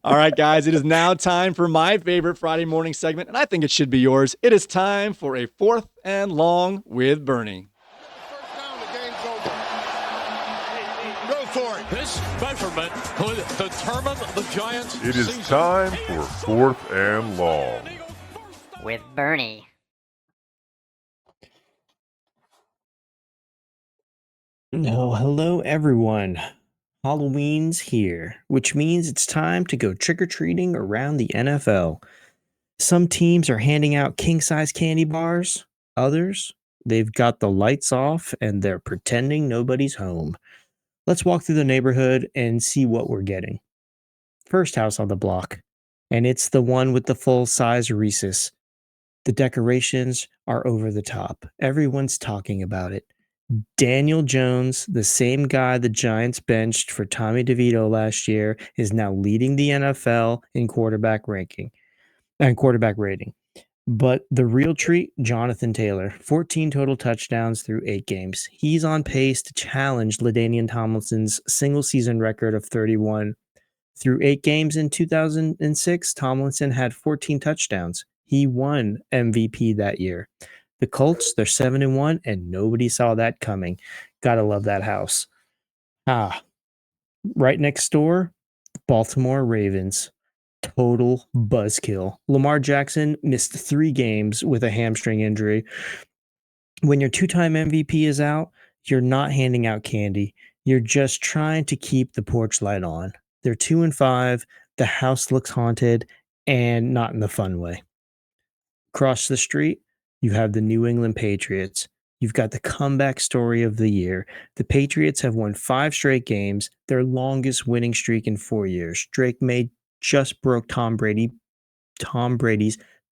All right, guys, it is now time for my favorite Friday morning segment, and I think it should be yours. It is time for a 4th and long with Bernie. Go for it. This measurement could determine the Giants' It is time for 4th and long with Bernie. No, hello everyone. Halloween's here, which means it's time to go trick-or-treating around the NFL. Some teams are handing out king-size candy bars. Others, they've got the lights off and they're pretending nobody's home. Let's walk through the neighborhood and see what we're getting. First house on the block, and it's the one with the full-size Reese's. The decorations are over the top. Everyone's talking about it. Daniel Jones, the same guy the Giants benched for Tommy DeVito last year, is now leading the NFL in quarterback rating. But the real treat, Jonathan Taylor, 14 total touchdowns through 8 games. He's on pace to challenge LaDainian Tomlinson's single-season record of 31. Through 8 games in 2006, Tomlinson had 14 touchdowns. He won MVP that year. The Colts, they're 7-1, and nobody saw that coming. Gotta love that house. Right next door, Baltimore Ravens. Total buzzkill. Lamar Jackson missed 3 games with a hamstring injury. When your 2-time MVP is out, you're not handing out candy. You're just trying to keep the porch light on. They're 2-5. The house looks haunted, and not in the fun way. Across the street, you have the New England Patriots. You've got the comeback story of the year. The Patriots have won 5 straight games, their longest winning streak in 4 years. Drake May just broke Tom Brady's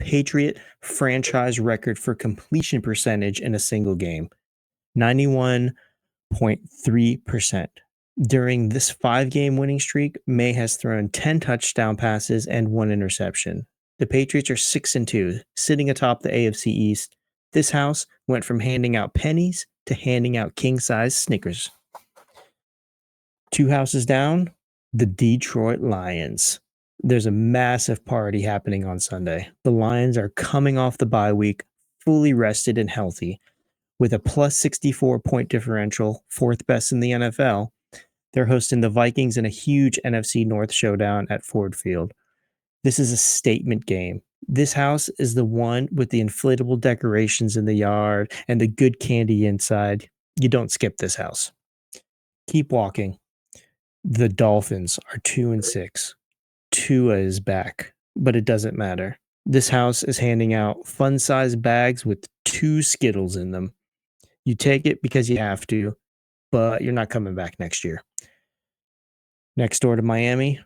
Patriot franchise record for completion percentage in a single game, 91.3%. During this 5-game winning streak, May has thrown 10 touchdown passes and 1 interception. The Patriots are 6-2, sitting atop the AFC East. This house went from handing out pennies to handing out king-size Snickers. 2 houses down, the Detroit Lions. There's a massive party happening on Sunday. The Lions are coming off the bye week, fully rested and healthy. With a plus 64 point differential, fourth best in the NFL, they're hosting the Vikings in a huge NFC North showdown at Ford Field. This is a statement game. This house is the one with the inflatable decorations in the yard and the good candy inside. You don't skip this house. Keep walking. The Dolphins are 2-6. Tua is back, but it doesn't matter. This house is handing out fun-sized bags with 2 Skittles in them. You take it because you have to, but you're not coming back next year. Next door to Miami,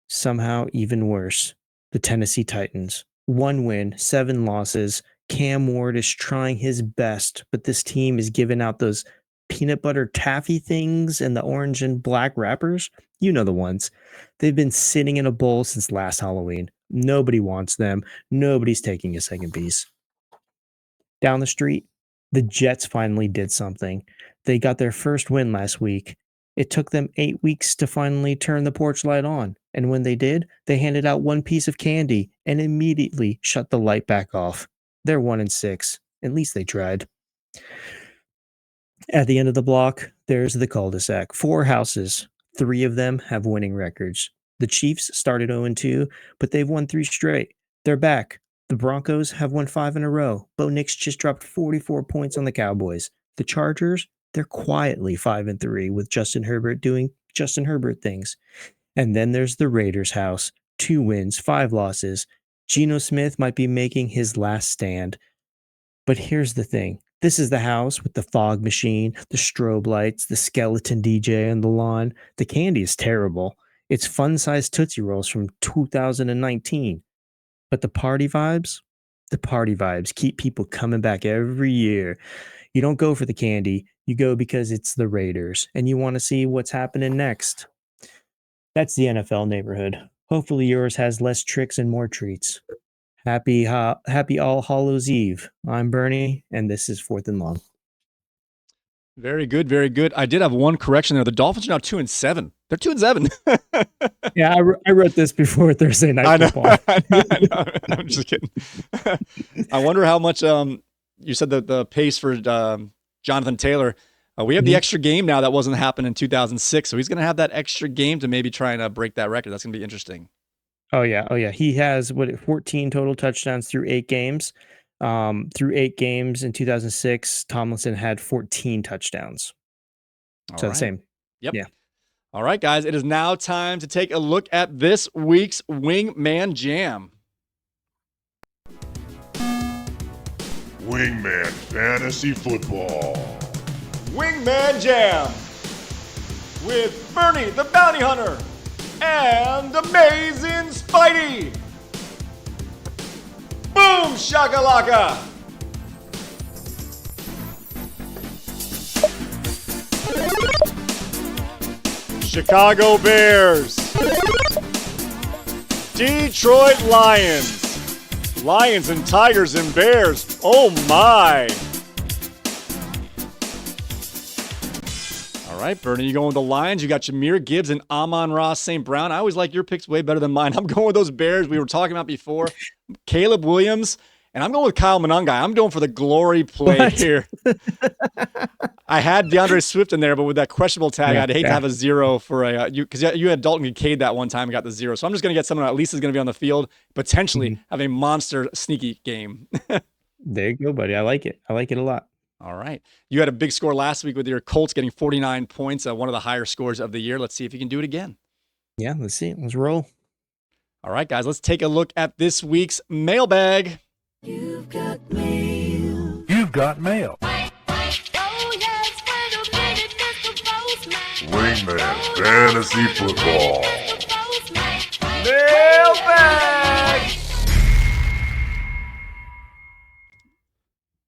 somehow even worse, the Tennessee Titans. 1 win, 7 losses. Cam Ward is trying his best, but this team is giving out those peanut butter taffy things and the orange and black wrappers. You know the ones. They've been sitting in a bowl since last Halloween. Nobody wants them. Nobody's taking a second piece. Down the street, the Jets finally did something. They got their first win last week. It took them 8 weeks to finally turn the porch light on. And when they did, they handed out 1 piece of candy and immediately shut the light back off. They're 1-6. At least they tried. At the end of the block, there's the cul-de-sac. 4 houses. 3 of them have winning records. The Chiefs started 0-2, but they've won 3 straight. They're back. The Broncos have won 5 in a row. Bo Nix just dropped 44 points on the Cowboys. The Chargers, they're quietly 5-3 with Justin Herbert doing Justin Herbert things. And then there's the Raiders house. 2 wins, 5 losses. Geno Smith might be making his last stand. But here's the thing. This is the house with the fog machine, the strobe lights, the skeleton DJ on the lawn. The candy is terrible. It's fun-sized Tootsie Rolls from 2019. But the party vibes keep people coming back every year. You don't go for the candy. You go because it's the Raiders, and you want to see what's happening next. That's the NFL neighborhood. Hopefully yours has less tricks and more treats. Happy All Hallows Eve. I'm Bernie, and this is 4th and Long. Very good, very good. I did have one correction there. The Dolphins are now 2-7. They're 2-7. Yeah, I wrote this before Thursday Night Football. I know. I'm just kidding. I wonder how much you said the pace for Jonathan Taylor. We have the extra game now that wasn't happening in 2006, so he's going to have that extra game to maybe try and break that record. That's going to be interesting. Oh yeah. He has 14 total touchdowns through 8 games. Through 8 games in 2006, Tomlinson had 14 touchdowns. So the same. Yep. Yeah. All right, guys. It is now time to take a look at this week's Wingman Jam. Wingman Fantasy Football. Wingman Jam with Bernie the Bounty Hunter and Amazing Spidey. Boom shakalaka. Chicago Bears. Detroit Lions. Lions and Tigers and Bears. Oh my. All right, Bernie, you going with the Lions. You got Jahmyr Gibbs and Amon-Ra St. Brown. I always like your picks way better than mine. I'm going with those Bears we were talking about before. Caleb Williams, and I'm going with Kyle Monangai. I'm going for the glory play here. I had DeAndre Swift in there, but with that questionable tag, I'd hate to have a 0 for a because you had Dalton Kincaid that one time and got the 0. So I'm just going to get someone who at least is going to be on the field, potentially have a monster sneaky game. There you go, buddy. I like it. I like it a lot. All right. You had a big score last week with your Colts getting 49 points, one of the higher scores of the year. Let's see if you can do it again. Yeah, let's see. Let's roll. All right, guys, let's take a look at this week's mailbag. You've got mail. You've got mail. Wingman Fantasy Football. Mailbag!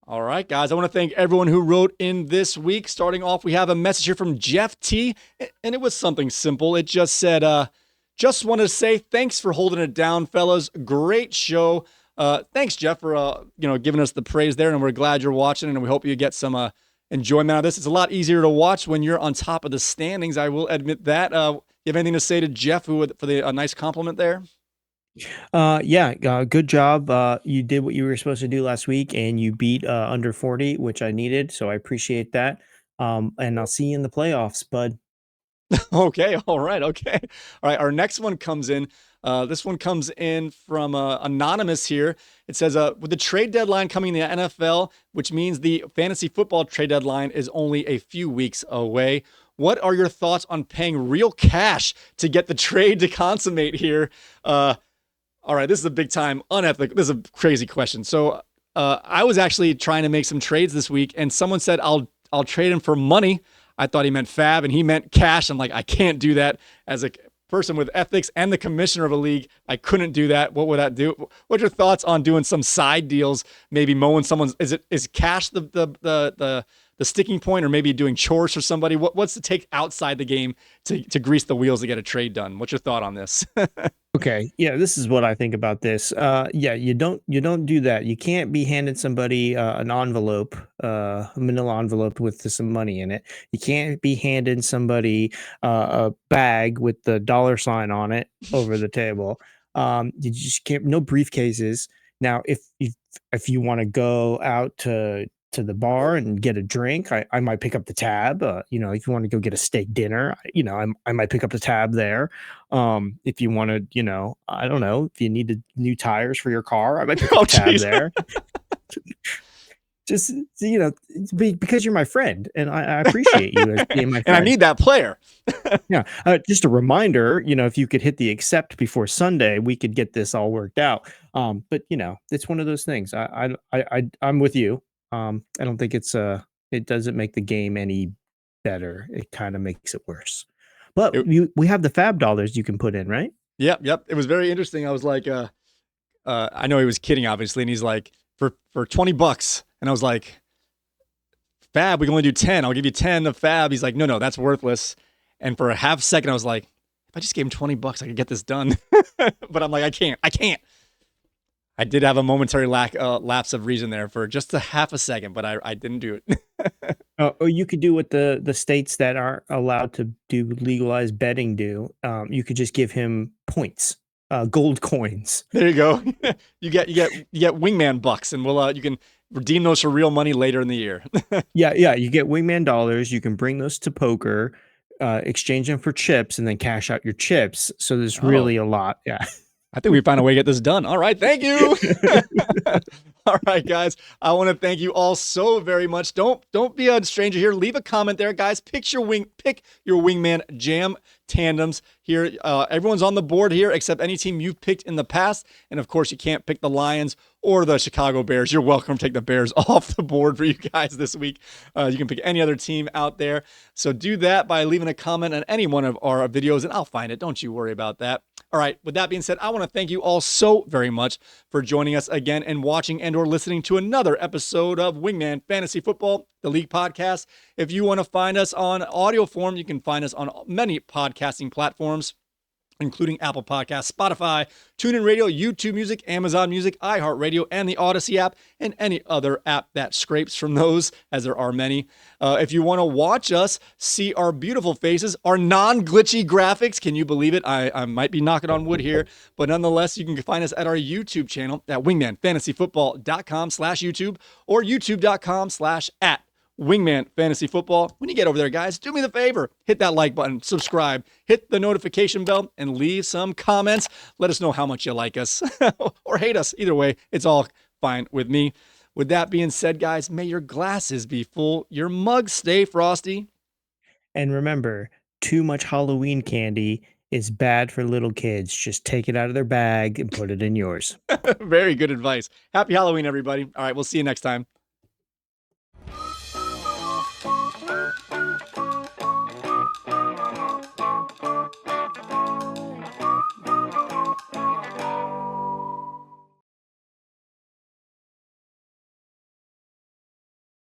All right, guys, I want to thank everyone who wrote in this week. Starting off, we have a message here from Jeff T, and it was something simple. It just said, just wanted to say thanks for holding it down, fellas. Great show. Thanks, Jeff, for giving us the praise there, and we're glad you're watching, and we hope you get some enjoyment out of this. It's a lot easier to watch when you're on top of the standings. I will admit that. You have anything to say to Jeff for the nice compliment there? Good job. You did what you were supposed to do last week, and you beat under 40, which I needed. So I appreciate that. And I'll see you in the playoffs, bud. Okay, all right, okay. All right, our next one comes in. This one comes in from Anonymous here. It says, with the trade deadline coming in the NFL, which means the fantasy football trade deadline is only a few weeks away, what are your thoughts on paying real cash to get the trade to consummate here? All right, this is a big time unethical. This is a crazy question. So I was actually trying to make some trades this week, and someone said, I'll trade him for money. I thought he meant fab and he meant cash. I'm like, I can't do that. As a person with ethics and the commissioner of a league, I couldn't do that. What would that do? What's your thoughts on doing some side deals? Maybe mowing someone's, is cash the sticking point, or maybe doing chores for somebody? What's the take outside the game to grease the wheels to get a trade done? What's your thought on this? Okay. Yeah, this is what I think about this. You don't do that. You can't be handing somebody an envelope, a manila envelope with some money in it. You can't be handing somebody a bag with the dollar sign on it over the table. You just can't. No briefcases. Now, if you want to go out to the bar and get a drink, I might pick up the tab. If you want to go get a steak dinner, I might pick up the tab there. If you want to, I don't know, if you needed new tires for your car, I might pick up the tab there. Just, because you're my friend and I appreciate you as being my friend. And I need that player. Yeah. Just a reminder, if you could hit the accept before Sunday, we could get this all worked out. But it's one of those things. I'm with you. I don't think it doesn't make the game any better. It kind of makes it worse. But we have the fab dollars you can put in, right? Yep. It was very interesting. I was like, I know he was kidding, obviously, and he's like, for $20, and I was like, fab, we can only do 10. I'll give you 10 of fab. He's like, no, that's worthless. And for a half second, I was like, if I just gave him $20, I could get this done. But I'm like, I can't. I did have a momentary lapse of reason there for just a half a second, but I didn't do it. Or you could do what the states that aren't allowed to do legalized betting do. You could just give him points, gold coins. There you go. you get Wingman bucks, and you can redeem those for real money later in the year. Yeah. You get Wingman dollars. You can bring those to poker, exchange them for chips, and then cash out your chips. So there's really a lot. Yeah. I think we found a way to get this done. All right. Thank you. All right, guys. I want to thank you all so very much. Don't be a stranger here. Leave a comment there, guys. Pick your Wingman Jam tandems here. Everyone's on the board here except any team you've picked in the past. And of course, you can't pick the Lions or the Chicago Bears. You're welcome to take the Bears off the board for you guys this week. You can pick any other team out there. So do that by leaving a comment on any one of our videos, and I'll find it. Don't you worry about that. All right, with that being said, I want to thank you all so very much for joining us again and watching and or listening to another episode of Wingman Fantasy Football, the League Podcast. If you want to find us on audio form, you can find us on many podcasting platforms, including Apple Podcasts, Spotify, TuneIn Radio, YouTube Music, Amazon Music, iHeartRadio, and the Odyssey app, and any other app that scrapes from those, as there are many. If you want to watch us, see our beautiful faces, our non-glitchy graphics, can you believe it? I might be knocking on wood here, but nonetheless, you can find us at our YouTube channel at wingmanfantasyfootball.com/YouTube or youtube.com/@ Wingman Fantasy Football. When you get over there, guys, do me the favor. Hit that like button, subscribe, hit the notification bell, and leave some comments. Let us know how much you like us or hate us. Either way, it's all fine with me. With that being said, guys, may your glasses be full, your mugs stay frosty. And remember, too much Halloween candy is bad for little kids. Just take it out of their bag and put it in yours. Very good advice. Happy Halloween, everybody. All right, we'll see you next time.